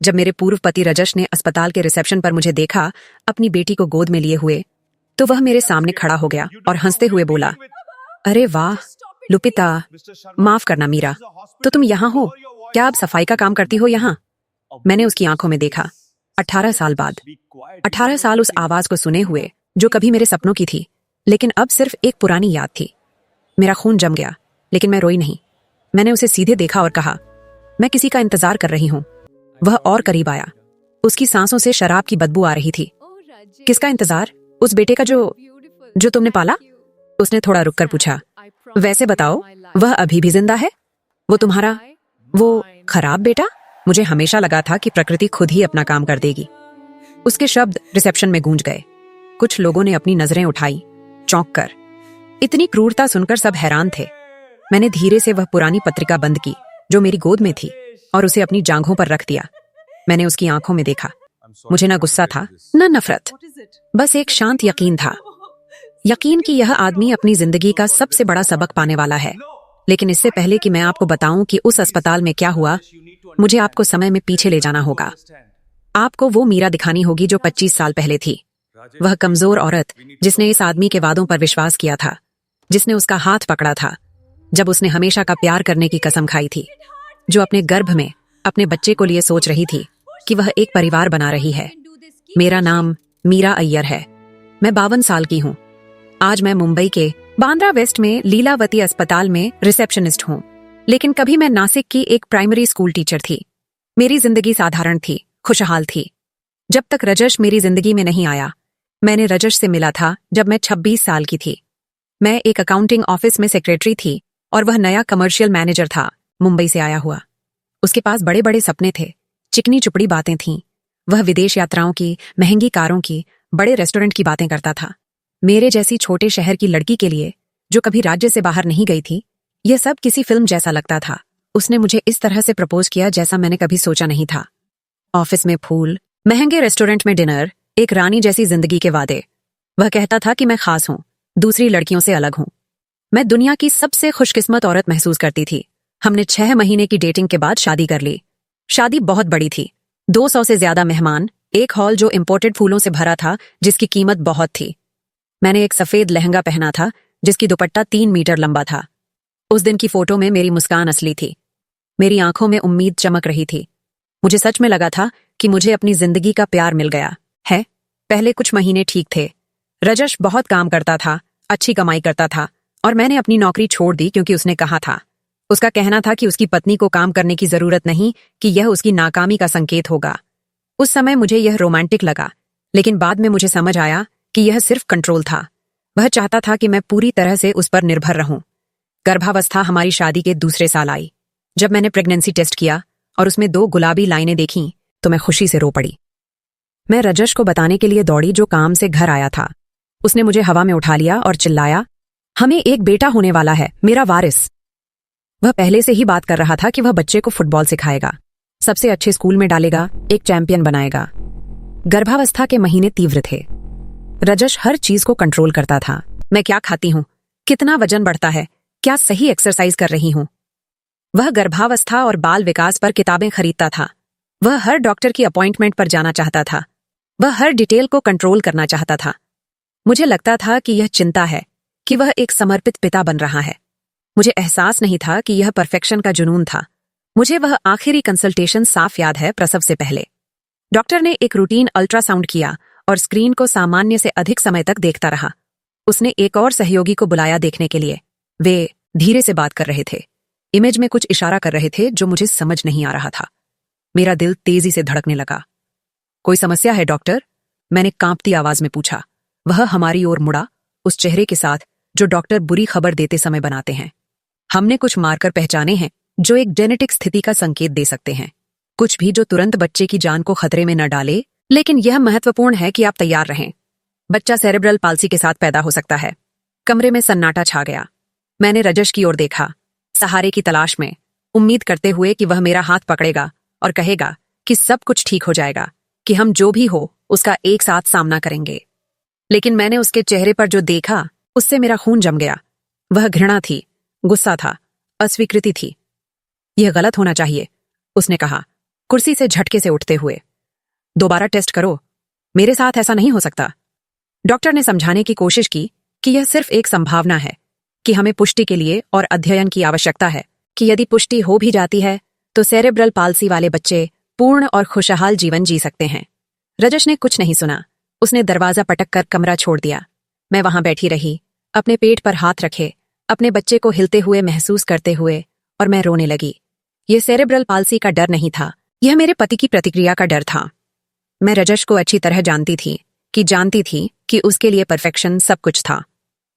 जब मेरे पूर्व पति रजश ने अस्पताल के रिसेप्शन पर मुझे देखा, अपनी बेटी को गोद में लिए हुए, तो वह मेरे सामने खड़ा हो गया और हंसते हुए बोला, अरे वाह लुपिता, माफ करना मीरा, तो तुम यहाँ हो? क्या आप सफाई का काम करती हो यहाँ? मैंने उसकी आंखों में देखा। 18 साल बाद, 18 साल उस आवाज को सुने हुए जो कभी मेरे सपनों की थी, लेकिन अब सिर्फ एक पुरानी याद थी। मेरा खून जम गया, लेकिन मैं रोई नहीं। मैंने उसे सीधे देखा और कहा, मैं किसी का इंतजार कर रही हूँ। वह और करीब आया। उसकी सांसों से शराब की बदबू आ रही थी। किसका इंतजार? उस बेटे का जो तुमने पाला? उसने थोड़ा रुककर पूछा। वैसे बताओ, वह अभी भी जिंदा है? वो तुम्हारा वो खराब बेटा? मुझे हमेशा लगा था कि प्रकृति खुद ही अपना काम कर देगी। उसके शब्द रिसेप्शन में गूंज गए। कुछ लोगों ने अपनी नजरें उठाई, चौंक कर। इतनी क्रूरता सुनकर सब हैरान थे। मैंने धीरे से वह पुरानी पत्रिका बंद की जो मेरी गोद में थी और उसे अपनी जांघों पर रख दिया। मैंने उसकी आंखों में देखा। मुझे न गुस्सा था, न नफरत, बस एक शांत यकीन था। यकीन कि यह आदमी अपनी जिंदगी का सबसे बड़ा सबक पाने वाला है। लेकिन इससे पहले कि मैं आपको बताऊं कि उस अस्पताल में क्या हुआ, मुझे आपको समय में पीछे ले जाना होगा। आपको वो मीरा दिखानी होगी जो 25 साल पहले थी। वह कमजोर औरत जिसने इस आदमी के वादों पर विश्वास किया था, जिसने उसका हाथ पकड़ा था जब उसने हमेशा का प्यार करने की कसम खाई थी, जो अपने गर्भ में अपने बच्चे को लिए सोच रही थी कि वह एक परिवार बना रही है। मेरा नाम मीरा अय्यर है। मैं 52 साल की हूँ। आज मैं मुंबई के बांद्रा वेस्ट में लीलावती अस्पताल में रिसेप्शनिस्ट हूँ। लेकिन कभी मैं नासिक की एक प्राइमरी स्कूल टीचर थी। मेरी जिंदगी साधारण थी, खुशहाल थी, जब तक रजश मेरी जिंदगी में नहीं आया। मैंने रजश से मिला था जब मैं 26 साल की थी। मैं एक अकाउंटिंग ऑफिस में सेक्रेटरी थी और वह नया कमर्शियल मैनेजर था, मुंबई से आया हुआ। उसके पास बड़े बड़े सपने थे, चिकनी चुपड़ी बातें थीं। वह विदेश यात्राओं की, महंगी कारों की, बड़े रेस्टोरेंट की बातें करता था। मेरे जैसी छोटे शहर की लड़की के लिए, जो कभी राज्य से बाहर नहीं गई थी, यह सब किसी फिल्म जैसा लगता था। उसने मुझे इस तरह से प्रपोज किया जैसा मैंने कभी सोचा नहीं था। ऑफिस में फूल, महंगे रेस्टोरेंट में डिनर, एक रानी जैसी जिंदगी के वादे। वह कहता था कि मैं खास हूं, दूसरी लड़कियों से अलग हूं। मैं दुनिया की सबसे खुशकिस्मत औरत महसूस करती थी। हमने 6 महीने की डेटिंग के बाद शादी कर ली। शादी बहुत बड़ी थी, 200 से ज्यादा मेहमान, एक हॉल जो इंपोर्टेड फूलों से भरा था जिसकी कीमत बहुत थी। मैंने एक सफेद लहंगा पहना था जिसकी दुपट्टा 3 मीटर लंबा था। उस दिन की फोटो में मेरी मुस्कान असली थी। मेरी आंखों में उम्मीद चमक रही थी। मुझे सच में लगा था कि मुझे अपनी जिंदगी का प्यार मिल गया है। पहले कुछ महीने ठीक थे। रजश बहुत काम करता था, अच्छी कमाई करता था और मैंने अपनी नौकरी छोड़ दी क्योंकि उसने कहा था। उसका कहना था कि उसकी पत्नी को काम करने की जरूरत नहीं, कि यह उसकी नाकामी का संकेत होगा। उस समय मुझे यह रोमांटिक लगा, लेकिन बाद में मुझे समझ आया कि यह सिर्फ कंट्रोल था। वह चाहता था कि मैं पूरी तरह से उस पर निर्भर रहूं। गर्भावस्था हमारी शादी के दूसरे साल आई। जब मैंने प्रेगनेंसी टेस्ट किया और उसमें 2 गुलाबी लाइनें देखीं, तो मैं खुशी से रो पड़ी। मैं रजश को बताने के लिए दौड़ी जो काम से घर आया था। उसने मुझे हवा में उठा लिया और चिल्लाया, हमें एक बेटा होने वाला है, मेरा वारिस। वह पहले से ही बात कर रहा था कि वह बच्चे को फुटबॉल सिखाएगा, सबसे अच्छे स्कूल में डालेगा, एक चैंपियन बनाएगा। गर्भावस्था के महीने तीव्र थे। रजश हर चीज को कंट्रोल करता था। मैं क्या खाती हूँ, कितना वजन बढ़ता है, क्या सही एक्सरसाइज कर रही हूँ। वह गर्भावस्था और बाल विकास पर किताबें खरीदता था। वह हर डॉक्टर की अपॉइंटमेंट पर जाना चाहता था। वह हर डिटेल को कंट्रोल करना चाहता था। मुझे लगता था कि यह चिंता है, कि वह एक समर्पित पिता बन रहा है। मुझे एहसास नहीं था कि यह परफेक्शन का जुनून था। मुझे वह आखिरी कंसल्टेशन साफ याद है, प्रसव से पहले। डॉक्टर ने एक रूटीन अल्ट्रासाउंड किया और स्क्रीन को सामान्य से अधिक समय तक देखता रहा। उसने एक और सहयोगी को बुलाया देखने के लिए। वे धीरे से बात कर रहे थे, इमेज में कुछ इशारा कर रहे थे जो मुझे समझ नहीं आ रहा था। मेरा दिल तेजी से धड़कने लगा। कोई समस्या है डॉक्टर? मैंने कांपती आवाज में पूछा। वह हमारी ओर मुड़ा, उस चेहरे के साथ जो डॉक्टर बुरी खबर देते समय बनाते हैं। हमने कुछ मार्कर पहचाने हैं जो एक जेनेटिक स्थिति का संकेत दे सकते हैं। कुछ भी जो तुरंत बच्चे की जान को खतरे में न डाले, लेकिन यह महत्वपूर्ण है कि आप तैयार रहें। बच्चा सेरेब्रल पाल्सी के साथ पैदा हो सकता है। कमरे में सन्नाटा छा गया। मैंने रजश की ओर देखा, सहारे की तलाश में, उम्मीद करते हुए कि वह मेरा हाथ पकड़ेगा और कहेगा कि सब कुछ ठीक हो जाएगा, कि हम जो भी हो उसका एक साथ सामना करेंगे। लेकिन मैंने उसके चेहरे पर जो देखा, उससे मेरा खून जम गया। वह घृणा थी, गुस्सा था, अस्वीकृति थी। यह गलत होना चाहिए, उसने कहा। कुर्सी से झटके से उठते हुए। दोबारा टेस्ट करो, मेरे साथ ऐसा नहीं हो सकता। डॉक्टर ने समझाने की कोशिश की कि यह सिर्फ एक संभावना है, कि हमें पुष्टि के लिए और अध्ययन की आवश्यकता है कि यदि पुष्टि हो भी जाती है तो सेरेब्रल पाल्सी वाले बच्चे पूर्ण और खुशहाल जीवन जी सकते हैं। रजश ने कुछ नहीं सुना। उसने दरवाजा पटक कर कमरा छोड़ दिया। मैं वहां बैठी रही, अपने पेट पर हाथ रखे, अपने बच्चे को हिलते हुए महसूस करते हुए, और मैं रोने लगी। यह सेरेब्रल पाल्सी का डर नहीं था, यह मेरे पति की प्रतिक्रिया का डर था। मैं रजश को अच्छी तरह जानती थी कि उसके लिए परफेक्शन सब कुछ था,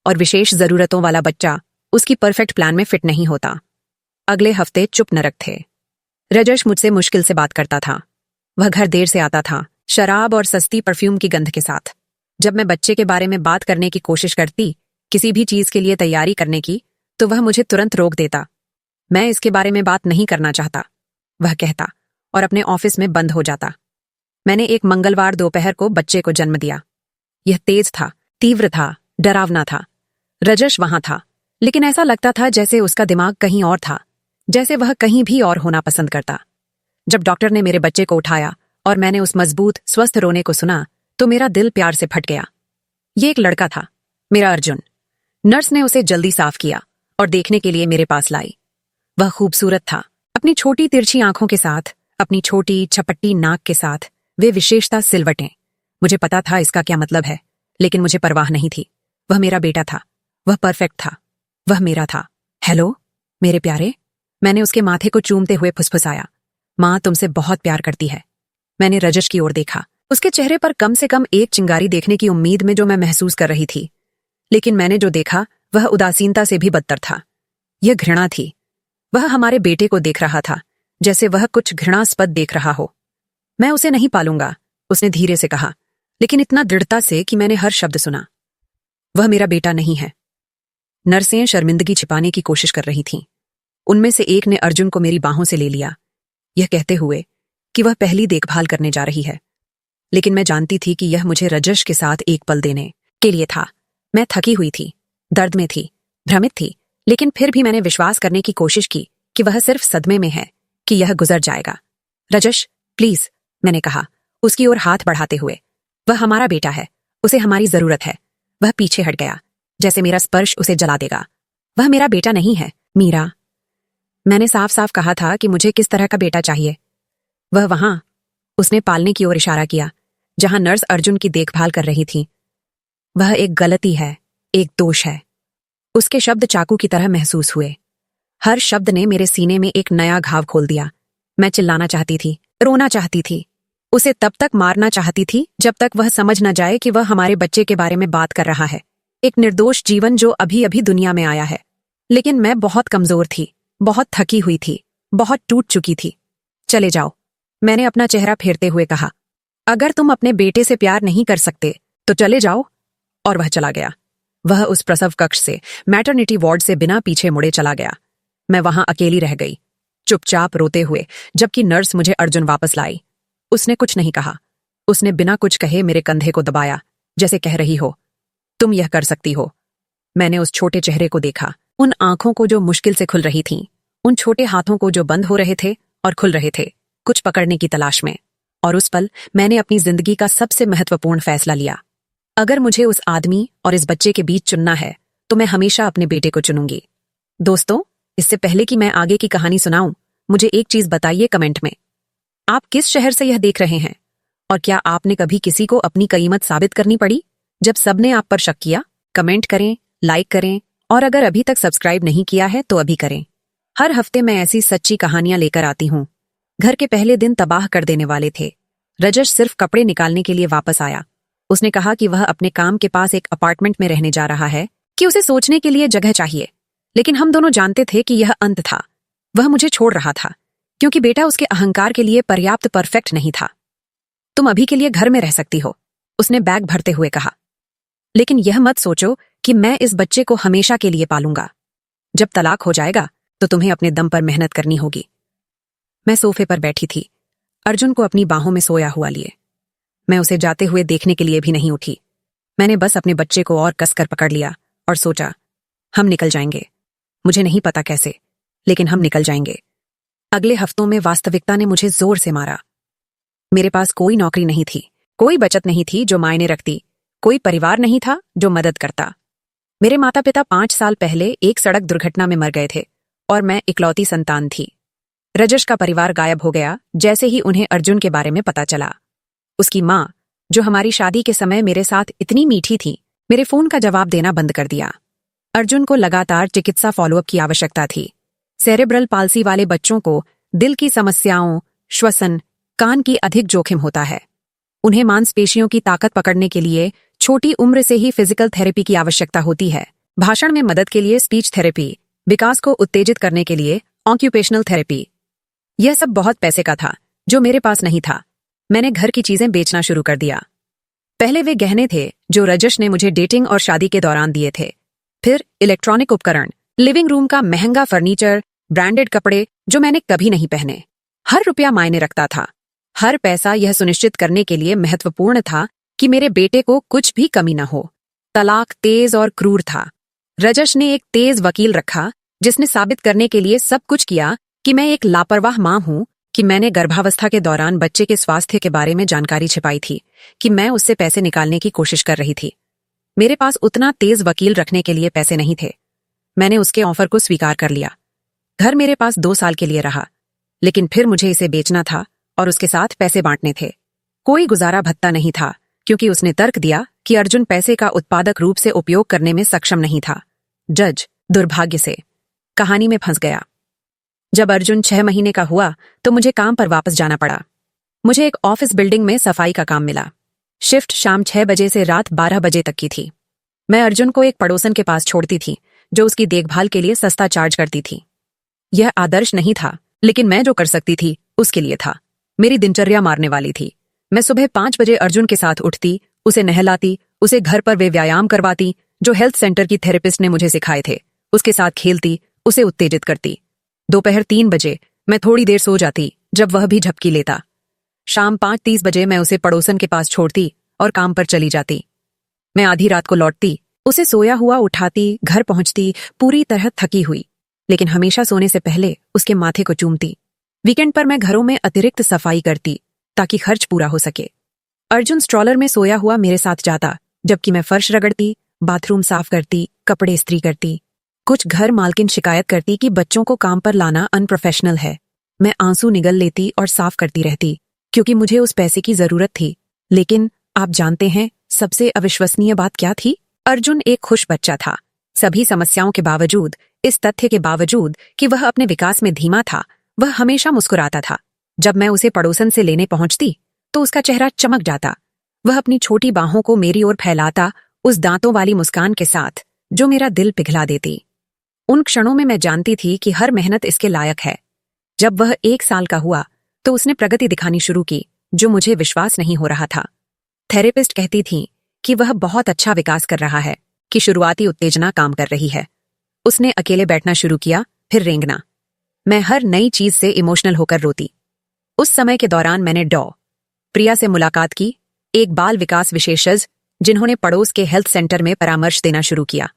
और विशेष जरूरतों वाला बच्चा उसकी परफेक्ट प्लान में फिट नहीं होता। अगले हफ्ते चुप नरक थे। रजश मुझसे मुश्किल से बात करता था। वह घर देर से आता था, शराब और सस्ती परफ्यूम की गंध के साथ। जब मैं बच्चे के बारे में बात करने की कोशिश करती, किसी भी चीज के लिए तैयारी करने की, तो वह मुझे तुरंत रोक देता। मैं इसके बारे में बात नहीं करना चाहता, वह कहता, और अपने ऑफिस में बंद हो जाता। मैंने एक मंगलवार दोपहर को बच्चे को जन्म दिया। यह तेज था, तीव्र था, डरावना था। रजश वहां था, लेकिन ऐसा लगता था जैसे उसका दिमाग कहीं और था, जैसे वह कहीं भी और होना पसंद करता। जब डॉक्टर ने मेरे बच्चे को उठाया और मैंने उस मजबूत स्वस्थ रोने को सुना, तो मेरा दिल प्यार से फट गया। ये एक लड़का था, मेरा अर्जुन। नर्स ने उसे जल्दी साफ किया और देखने के लिए मेरे पास लाई। वह खूबसूरत था, अपनी छोटी तिरछी आंखों के साथ, अपनी छोटी छपट्टी नाक के साथ, वे विशेषता सिलवटें। मुझे पता था इसका क्या मतलब है, लेकिन मुझे परवाह नहीं थी। वह मेरा बेटा था, वह परफेक्ट था, वह मेरा था। हेलो मेरे प्यारे, मैंने उसके माथे को चूमते हुए फुसफुसाया। माँ तुमसे बहुत प्यार करती है। मैंने रजश की ओर देखा, उसके चेहरे पर कम से कम एक चिंगारी देखने की उम्मीद में जो मैं महसूस कर रही थी, लेकिन मैंने जो देखा वह उदासीनता से भी बदतर था। यह घृणा थी। वह हमारे बेटे को देख रहा था जैसे वह कुछ घृणास्पद देख रहा हो। मैं उसे नहीं पालूंगा, उसने धीरे से कहा, लेकिन इतना दृढ़ता से कि मैंने हर शब्द सुना। वह मेरा बेटा नहीं है। नर्सें शर्मिंदगी छिपाने की कोशिश कर रही थीं। उनमें से एक ने अर्जुन को मेरी बाहों से ले लिया, यह कहते हुए कि वह पहली देखभाल करने जा रही है। लेकिन मैं जानती थी कि यह मुझे रजश के साथ एक पल देने के लिए था। मैं थकी हुई थी, दर्द में थी, भ्रमित थी, लेकिन फिर भी मैंने विश्वास करने की कोशिश की कि वह सिर्फ सदमे में है, कि यह गुजर जाएगा। रजश प्लीज, मैंने कहा, उसकी ओर हाथ बढ़ाते हुए। वह हमारा बेटा है, उसे हमारी जरूरत है। वह पीछे हट गया, जैसे मेरा स्पर्श उसे जला देगा। वह मेरा बेटा नहीं है, मीरा। मैंने साफ साफ कहा था कि मुझे किस तरह का बेटा चाहिए। वह वहां, उसने पालने की ओर इशारा किया, जहां नर्स अर्जुन की देखभाल कर रही थी। वह एक गलती है, एक दोष है। उसके शब्द चाकू की तरह महसूस हुए। हर शब्द ने मेरे सीने में एक नया घाव खोल दिया। मैं चिल्लाना चाहती थी, रोना चाहती थी, उसे तब तक मारना चाहती थी जब तक वह समझ न जाए कि वह हमारे बच्चे के बारे में बात कर रहा है, एक निर्दोष जीवन जो अभी अभी दुनिया में आया है। लेकिन मैं बहुत कमजोर थी, बहुत थकी हुई थी, बहुत टूट चुकी थी। चले जाओ, मैंने अपना चेहरा फेरते हुए कहा। अगर तुम अपने बेटे से प्यार नहीं कर सकते तो चले जाओ। और वह चला गया। वह उस प्रसव कक्ष से, मैटरनिटी वार्ड से बिना पीछे मुड़े चला गया। मैं वहां अकेली रह गई, चुपचाप रोते हुए, जबकि नर्स मुझे अर्जुन वापस लाई। उसने कुछ नहीं कहा। उसने बिना कुछ कहे मेरे कंधे को दबाया, जैसे कह रही हो, तुम यह कर सकती हो। मैंने उस छोटे चेहरे को देखा, उन आंखों को जो मुश्किल से खुल रही थीं, उन छोटे हाथों को जो बंद हो रहे थे और खुल रहे थे, कुछ पकड़ने की तलाश में। और उस पल मैंने अपनी जिंदगी का सबसे महत्वपूर्ण फैसला लिया। अगर मुझे उस आदमी और इस बच्चे के बीच चुनना है, तो मैं हमेशा अपने बेटे को चुनूंगी। दोस्तों, इससे पहले कि मैं आगे की कहानी सुनाऊं, मुझे एक चीज बताइए कमेंट में। आप किस शहर से यह देख रहे हैं? और क्या आपने कभी किसी को अपनी कीमत साबित करनी पड़ी जब सबने आप पर शक किया? कमेंट करें, लाइक करें, और अगर अभी तक सब्सक्राइब नहीं किया है तो अभी करें। हर हफ्ते मैं ऐसी सच्ची कहानियां लेकर आती हूँ। घर के पहले दिन तबाह कर देने वाले थे। रजश सिर्फ कपड़े निकालने के लिए वापस आया। उसने कहा कि वह अपने काम के पास एक अपार्टमेंट में रहने जा रहा है, कि उसे सोचने के लिए जगह चाहिए। लेकिन हम दोनों जानते थे कि यह अंत था। वह मुझे छोड़ रहा था, क्योंकि बेटा उसके अहंकार के लिए पर्याप्त परफेक्ट नहीं था। तुम अभी के लिए घर में रह सकती हो, उसने बैग भरते हुए कहा। लेकिन यह मत सोचो कि मैं इस बच्चे को हमेशा के लिए पालूंगा। जब तलाक हो जाएगा तो तुम्हें अपने दम पर मेहनत करनी होगी। मैं सोफे पर बैठी थी, अर्जुन को अपनी बाहों में सोया हुआ लिए। मैं उसे जाते हुए देखने के लिए भी नहीं उठी। मैंने बस अपने बच्चे को और कसकर पकड़ लिया और सोचा, हम निकल जाएंगे। मुझे नहीं पता कैसे, लेकिन हम निकल जाएंगे। अगले हफ्तों में वास्तविकता ने मुझे जोर से मारा। मेरे पास कोई नौकरी नहीं थी, कोई बचत नहीं थी जो मायने रखती, कोई परिवार नहीं था जो मदद करता। मेरे माता पिता 5 साल पहले एक सड़क दुर्घटना में मर गए थे और मैं इकलौती संतान थी। रजश का परिवार गायब हो गया जैसे ही उन्हें अर्जुन के बारे में पता चला। उसकी माँ, जो हमारी शादी के समय मेरे साथ इतनी मीठी थी, मेरे फोन का जवाब देना बंद कर दिया। अर्जुन को लगातार चिकित्सा फॉलोअप की आवश्यकता थी। सेरेब्रल पाल्सी वाले बच्चों को दिल की समस्याओं, श्वसन, कान की अधिक जोखिम होता है। उन्हें मांसपेशियों की ताकत पकड़ने के लिए छोटी उम्र से ही फिजिकल थेरेपी की आवश्यकता होती है। भाषण में मदद के लिए स्पीच थेरेपी, विकास को उत्तेजित करने के लिए ऑक्यूपेशनल थेरेपी। यह सब बहुत पैसे का था जो मेरे पास नहीं था। मैंने घर की चीजें बेचना शुरू कर दिया। पहले वे गहने थे जो रजश ने मुझे डेटिंग और शादी के दौरान दिए थे। फिर इलेक्ट्रॉनिक उपकरण, लिविंग रूम का महंगा फर्नीचर, ब्रांडेड कपड़े जो मैंने कभी नहीं पहने। हर रुपया मायने रखता था। हर पैसा यह सुनिश्चित करने के लिए महत्वपूर्ण था कि मेरे बेटे को कुछ भी कमी न हो। तलाक तेज और क्रूर था। रजश ने एक तेज वकील रखा जिसने साबित करने के लिए सब कुछ किया कि मैं एक लापरवाह मां हूं, कि मैंने गर्भावस्था के दौरान बच्चे के स्वास्थ्य के बारे में जानकारी छिपाई थी, कि मैं उससे पैसे निकालने की कोशिश कर रही थी। मेरे पास उतना तेज वकील रखने के लिए पैसे नहीं थे। मैंने उसके ऑफर को स्वीकार कर लिया। घर मेरे पास 2 साल के लिए रहा, लेकिन फिर मुझे इसे बेचना था और उसके साथ पैसे बांटने थे। कोई गुजारा भत्ता नहीं था क्योंकि उसने तर्क दिया कि अर्जुन पैसे का उत्पादक रूप से उपयोग करने में सक्षम नहीं था। जज दुर्भाग्य से कहानी में फंस गया। जब अर्जुन 6 महीने का हुआ तो मुझे काम पर वापस जाना पड़ा। मुझे एक ऑफिस बिल्डिंग में सफाई का काम मिला। शिफ्ट शाम 6 बजे से रात 12 बजे तक की थी। मैं अर्जुन को एक पड़ोसन के पास छोड़ती थी जो उसकी देखभाल के लिए सस्ता चार्ज करती थी। यह आदर्श नहीं था, लेकिन मैं जो कर सकती थी उसके लिए था। मेरी दिनचर्या मारने वाली थी। मैं सुबह 5 बजे अर्जुन के साथ उठती, उसे नहलाती, उसे घर पर वे व्यायाम करवाती जो हेल्थ सेंटर की थेरेपिस्ट ने मुझे सिखाए थे, उसके साथ खेलती, उसे उत्तेजित करती। दोपहर 3 बजे मैं थोड़ी देर सो जाती जब वह भी झपकी लेता। शाम 5:30 बजे मैं उसे पड़ोसन के पास छोड़ती और काम पर चली जाती। मैं आधी रात को लौटती, उसे सोया हुआ उठाती, घर पहुंचती पूरी तरह थकी हुई, लेकिन हमेशा सोने से पहले उसके माथे को चूमती। वीकेंड पर मैं घरों में अतिरिक्त सफाई करती ताकि खर्च पूरा हो सके। अर्जुन स्ट्रॉलर में सोया हुआ मेरे साथ जाता, जबकि मैं फर्श रगड़ती, बाथरूम साफ करती, कपड़े इस्त्री करती। कुछ घर मालकिन शिकायत करती कि बच्चों को काम पर लाना अनप्रोफेशनल है। मैं आंसू निगल लेती और साफ करती रहती क्योंकि मुझे उस पैसे की जरूरत थी। लेकिन आप जानते हैं सबसे अविश्वसनीय बात क्या थी? अर्जुन एक खुश बच्चा था। सभी समस्याओं के बावजूद, इस तथ्य के बावजूद कि वह अपने विकास में धीमा था, वह हमेशा मुस्कुराता था। जब मैं उसे पड़ोसन से लेने पहुंचती तो उसका चेहरा चमक जाता। वह अपनी छोटी बाहों को मेरी ओर फैलाता, उस दांतों वाली मुस्कान के साथ जो मेरा दिल पिघला देती। उन क्षणों में मैं जानती थी कि हर मेहनत इसके लायक है। जब वह 1 साल का हुआ तो उसने प्रगति दिखानी शुरू की जो मुझे विश्वास नहीं हो रहा था। थेरेपिस्ट कहती थी कि वह बहुत अच्छा विकास कर रहा है, कि शुरुआती उत्तेजना काम कर रही है। उसने अकेले बैठना शुरू किया, फिर रेंगना। मैं हर नई चीज से इमोशनल होकर रोती। उस समय के दौरान मैंने डॉ. प्रिया से मुलाकात की, एक बाल विकास विशेषज्ञ जिन्होंने पड़ोस के हेल्थ सेंटर में परामर्श देना शुरू किया।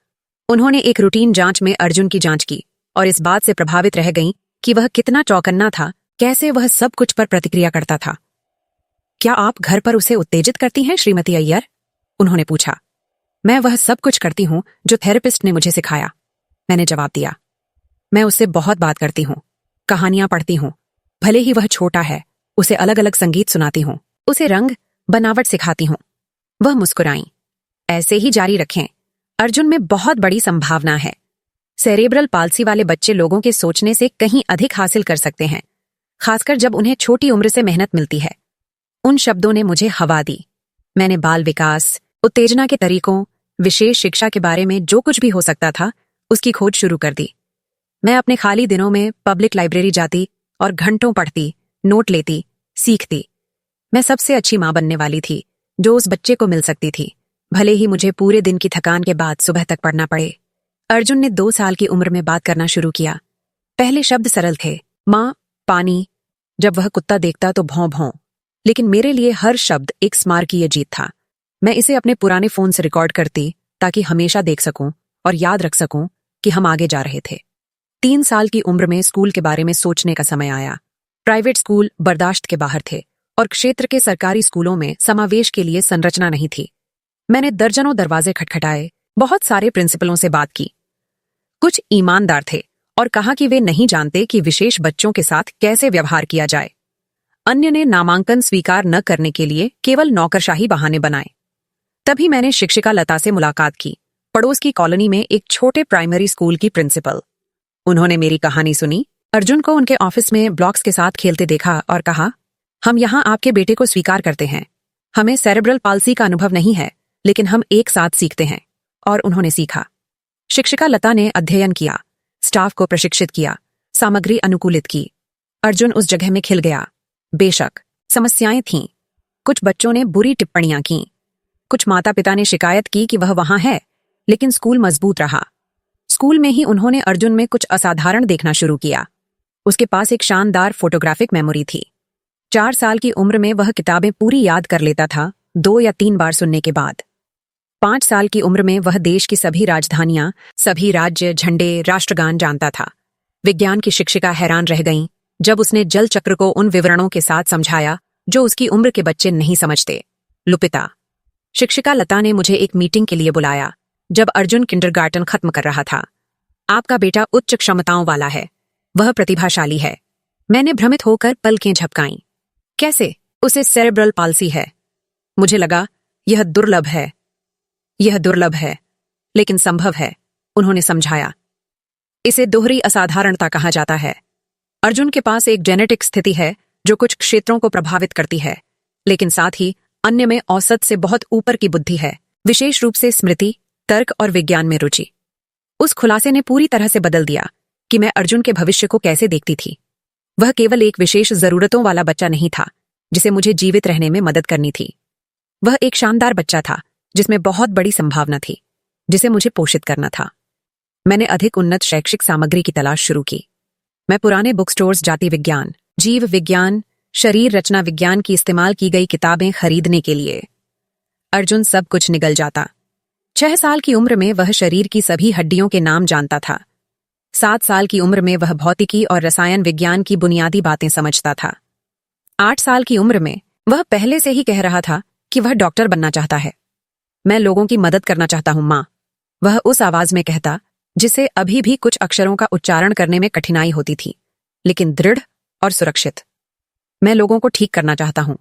उन्होंने एक रूटीन जांच में अर्जुन की जांच की और इस बात से प्रभावित रह गईं कि वह कितना चौकन्ना था, कैसे वह सब कुछ पर प्रतिक्रिया करता था। क्या आप घर पर उसे उत्तेजित करती हैं श्रीमती अय्यर? उन्होंने पूछा। मैं वह सब कुछ करती हूं जो थेरेपिस्ट ने मुझे सिखाया, मैंने जवाब दिया। मैं उससे बहुत बात करती हूँ, कहानियां पढ़ती हूँ, भले ही वह छोटा है, उसे अलग अलग संगीत सुनाती हूँ, उसे रंग बनावट सिखाती हूँ। वह मुस्कुराई। ऐसे ही जारी रखें, अर्जुन में बहुत बड़ी संभावना है। सेरेब्रल पाल्सी वाले बच्चे लोगों के सोचने से कहीं अधिक हासिल कर सकते हैं, खासकर जब उन्हें छोटी उम्र से मेहनत मिलती है। उन शब्दों ने मुझे हवा दी। मैंने बाल विकास, उत्तेजना के तरीकों, विशेष शिक्षा के बारे में जो कुछ भी हो सकता था उसकी खोज शुरू कर दी। मैं अपने खाली दिनों में पब्लिक लाइब्रेरी जाती और घंटों पढ़ती, नोट लेती, सीखती। मैं सबसे अच्छी मां बनने वाली थी जो उस बच्चे को मिल सकती थी, भले ही मुझे पूरे दिन की थकान के बाद सुबह तक पढ़ना पड़े। अर्जुन ने 2 साल की उम्र में बात करना शुरू किया। पहले शब्द सरल थे, माँ, पानी। जब वह कुत्ता देखता तो भौं भौं, लेकिन मेरे लिए हर शब्द एक स्मारकीय जीत था। मैं इसे अपने पुराने फोन से रिकॉर्ड करती ताकि हमेशा देख सकूं और याद रख सकूं कि हम आगे जा रहे थे। 3 साल की उम्र में स्कूल के बारे में सोचने का समय आया। प्राइवेट स्कूल बर्दाश्त के बाहर थे और क्षेत्र के सरकारी स्कूलों में समावेश के लिए संरचना नहीं थी। मैंने दर्जनों दरवाजे खटखटाए, बहुत सारे प्रिंसिपलों से बात की। कुछ ईमानदार थे और कहा कि वे नहीं जानते कि विशेष बच्चों के साथ कैसे व्यवहार किया जाए। अन्य ने नामांकन स्वीकार न करने के लिए केवल नौकरशाही बहाने बनाए। तभी मैंने शिक्षिका लता से मुलाकात की, पड़ोस की कॉलोनी में एक छोटे प्राइमरी स्कूल की प्रिंसिपल। उन्होंने मेरी कहानी सुनी, अर्जुन को उनके ऑफिस में ब्लॉक्स के साथ खेलते देखा और कहा, हम यहाँ आपके बेटे को स्वीकार करते हैं। हमें सेरेब्रल पाल्सी का अनुभव नहीं है, लेकिन हम एक साथ सीखते हैं। और उन्होंने सीखा। शिक्षिका लता ने अध्ययन किया, स्टाफ को प्रशिक्षित किया, सामग्री अनुकूलित की। अर्जुन उस जगह में खिल गया। बेशक समस्याएं थीं। कुछ बच्चों ने बुरी टिप्पणियां की, कुछ माता पिता ने शिकायत की कि वह वहां है, लेकिन स्कूल मजबूत रहा। स्कूल में ही उन्होंने अर्जुन में कुछ असाधारण देखना शुरू किया। उसके पास एक शानदार फोटोग्राफिक मेमोरी थी। 4 साल की उम्र में वह किताबें पूरी याद कर लेता था 2 या 3 बार सुनने के बाद। 5 साल की उम्र में वह देश की सभी राजधानियां, सभी राज्य, झंडे, राष्ट्रगान जानता था। विज्ञान की शिक्षिका हैरान रह गईं जब उसने जल चक्र को उन विवरणों के साथ समझाया जो उसकी उम्र के बच्चे नहीं समझते। लुपिता। शिक्षिका लता ने मुझे एक मीटिंग के लिए बुलाया जब अर्जुन किंडरगार्टन खत्म कर रहा था। आपका बेटा उच्च क्षमताओं वाला है, वह प्रतिभाशाली है। मैंने भ्रमित होकर पलकें झपकाईं। कैसे? उसे सेरेब्रल पाल्सी है। मुझे लगा यह दुर्लभ है, लेकिन संभव है, उन्होंने समझाया। इसे दोहरी असाधारणता कहा जाता है। अर्जुन के पास एक जेनेटिक स्थिति है जो कुछ क्षेत्रों को प्रभावित करती है, लेकिन साथ ही अन्य में औसत से बहुत ऊपर की बुद्धि है, विशेष रूप से स्मृति, तर्क और विज्ञान में रुचि। उस खुलासे ने पूरी तरह से बदल दिया कि मैं अर्जुन के भविष्य को कैसे देखती थी। वह केवल एक विशेष जरूरतों वाला बच्चा नहीं था जिसे मुझे जीवित रहने में मदद करनी थी। वह एक शानदार बच्चा था जिसमें बहुत बड़ी संभावना थी, जिसे मुझे पोषित करना था। मैंने अधिक उन्नत शैक्षिक सामग्री की तलाश शुरू की। मैं पुराने बुक स्टोर्स, जाति विज्ञान, जीव विज्ञान, शरीर रचना विज्ञान की इस्तेमाल की गई किताबें खरीदने के लिए। अर्जुन सब कुछ निगल जाता। 6 साल की उम्र में वह शरीर की सभी हड्डियों के नाम जानता था। 7 साल की उम्र में वह भौतिकी और रसायन विज्ञान की बुनियादी बातें समझता था। 8 साल की उम्र में वह पहले से ही कह रहा था कि वह डॉक्टर बनना चाहता है। मैं लोगों की मदद करना चाहता हूं, माँ, वह उस आवाज में कहता जिसे अभी भी कुछ अक्षरों का उच्चारण करने में कठिनाई होती थी, लेकिन दृढ़ और सुरक्षित। मैं लोगों को ठीक करना चाहता हूं।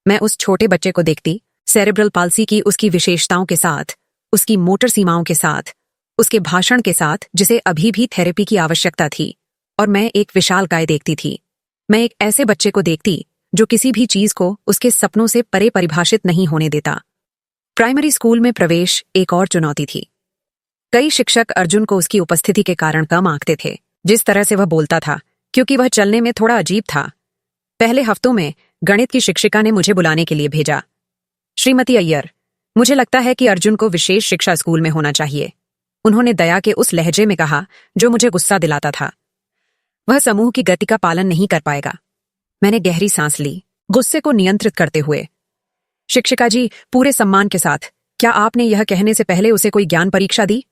मैं उस छोटे बच्चे को देखती, सेरेब्रल पाल्सी की उसकी विशेषताओं के साथ, उसकी मोटर सीमाओं के साथ, उसके भाषण के साथ, जिसे अभी भी थेरेपी की आवश्यकता थी, और मैं एक विशालकाय देखती थी। मैं एक ऐसे बच्चे को देखती जो किसी भी चीज को उसके सपनों से परे परिभाषित नहीं होने देता। प्राइमरी स्कूल में प्रवेश एक और चुनौती थी। कई शिक्षक अर्जुन को उसकी उपस्थिति के कारण कम आंकते थे, जिस तरह से वह बोलता था, क्योंकि वह चलने में थोड़ा अजीब था। पहले हफ्तों में गणित की शिक्षिका ने मुझे बुलाने के लिए भेजा। श्रीमती अय्यर, मुझे लगता है कि अर्जुन को विशेष शिक्षा स्कूल में होना चाहिए, उन्होंने दया के उस लहजे में कहा जो मुझे गुस्सा दिलाता था। वह समूह की गति का पालन नहीं कर पाएगा। मैंने गहरी सांस ली, गुस्से को नियंत्रित करते हुए। शिक्षिका जी, पूरे सम्मान के साथ, क्या आपने यह कहने से पहले उसे कोई ज्ञान परीक्षा दी?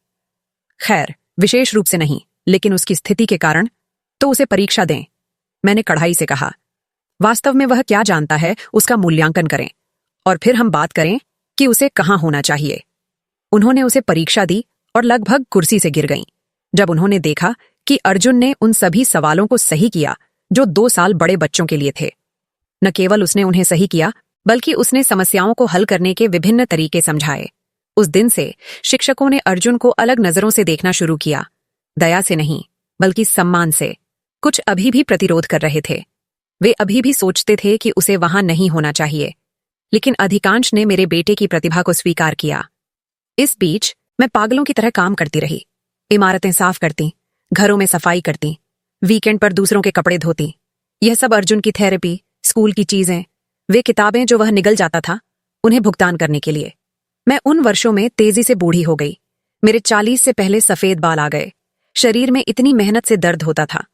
खैर, विशेष रूप से नहीं, लेकिन उसकी स्थिति के कारण तो उसे परीक्षा दें, मैंने कड़ाई से कहा। वास्तव में वह क्या जानता है उसका मूल्यांकन करें, और फिर हम बात करें कि उसे कहाँ होना चाहिए। उन्होंने उसे परीक्षा दी और लगभग कुर्सी से गिर गईं जब उन्होंने देखा कि अर्जुन ने उन सभी सवालों को सही किया जो 2 साल बड़े बच्चों के लिए थे। न केवल उसने उन्हें सही किया, बल्कि उसने समस्याओं को हल करने के विभिन्न तरीके समझाए। उस दिन से शिक्षकों ने अर्जुन को अलग नजरों से देखना शुरू किया, दया से नहीं, बल्कि सम्मान से। कुछ अभी भी प्रतिरोध कर रहे थे। वे अभी भी सोचते थे कि उसे वहां नहीं होना चाहिए, लेकिन अधिकांश ने मेरे बेटे की प्रतिभा को स्वीकार किया। इस बीच मैं पागलों की तरह काम करती रही। इमारतें साफ करती, घरों में सफाई करती, वीकेंड पर दूसरों के कपड़े धोती। यह सब अर्जुन की थेरेपी, स्कूल की चीजें, वे किताबें जो वह निगल जाता था, उन्हें भुगतान करने के लिए। मैं उन वर्षों में तेजी से बूढ़ी हो गई। मेरे 40 से पहले सफेद बाल आ गए। शरीर में इतनी मेहनत से दर्द होता था।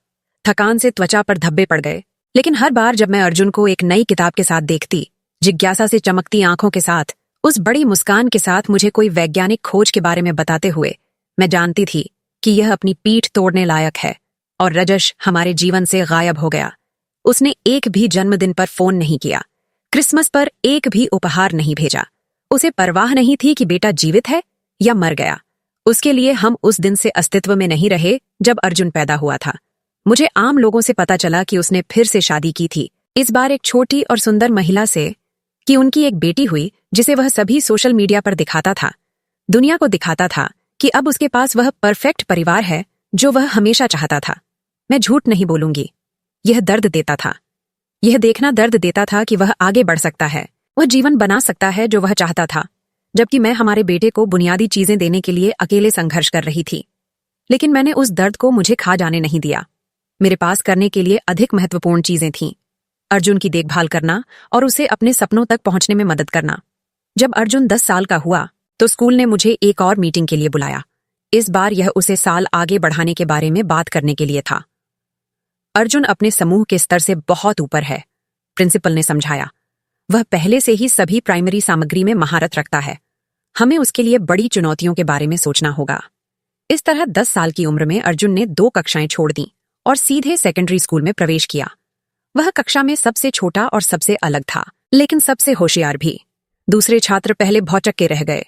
थकान से त्वचा पर धब्बे पड़ गए। लेकिन हर बार जब मैं अर्जुन को एक नई किताब के साथ देखती, जिज्ञासा से चमकती आंखों के साथ, उस बड़ी मुस्कान के साथ मुझे कोई वैज्ञानिक खोज के बारे में बताते हुए, मैं जानती थी कि यह अपनी पीठ तोड़ने लायक है, और रजश हमारे जीवन से गायब हो गया। उसने एक भी जन्मदिन पर फोन नहीं किया, क्रिसमस पर एक भी उपहार नहीं भेजा। उसे परवाह नहीं थी कि बेटा जीवित है या मर गया। उसके लिए हम उस दिन से अस्तित्व में नहीं रहे जब अर्जुन पैदा हुआ था। मुझे आम लोगों से पता चला कि उसने फिर से शादी की थी, इस बार एक छोटी और सुंदर महिला से, कि उनकी एक बेटी हुई जिसे वह सभी सोशल मीडिया पर दिखाता था। दुनिया को दिखाता था कि अब उसके पास वह परफेक्ट परिवार है जो वह हमेशा चाहता था। मैं झूठ नहीं बोलूंगी, यह दर्द देता था। यह देखना दर्द देता था कि वह आगे बढ़ सकता है, वह जीवन बना सकता है जो वह चाहता था, जबकि मैं हमारे बेटे को बुनियादी चीजें देने के लिए अकेले संघर्ष कर रही थी। लेकिन मैंने उस दर्द को मुझे खा जाने नहीं दिया। मेरे पास करने के लिए अधिक महत्वपूर्ण चीजें थीं। अर्जुन की देखभाल करना और उसे अपने सपनों तक पहुंचने में मदद करना। जब अर्जुन 10 साल का हुआ तो स्कूल ने मुझे एक और मीटिंग के लिए बुलाया। इस बार यह उसे साल आगे बढ़ाने के बारे में बात करने के लिए था। अर्जुन अपने समूह के स्तर से बहुत ऊपर है, प्रिंसिपल ने समझाया। वह पहले से ही सभी प्राइमरी सामग्री में महारत रखता है। हमें उसके लिए बड़ी चुनौतियों के बारे में सोचना होगा। इस तरह 10 साल की उम्र में अर्जुन ने 2 कक्षाएं छोड़ दी और सीधे सेकेंडरी स्कूल में प्रवेश किया। वह कक्षा में सबसे छोटा और सबसे अलग था, लेकिन सबसे होशियार भी। दूसरे छात्र पहले भौचक्के रह गए।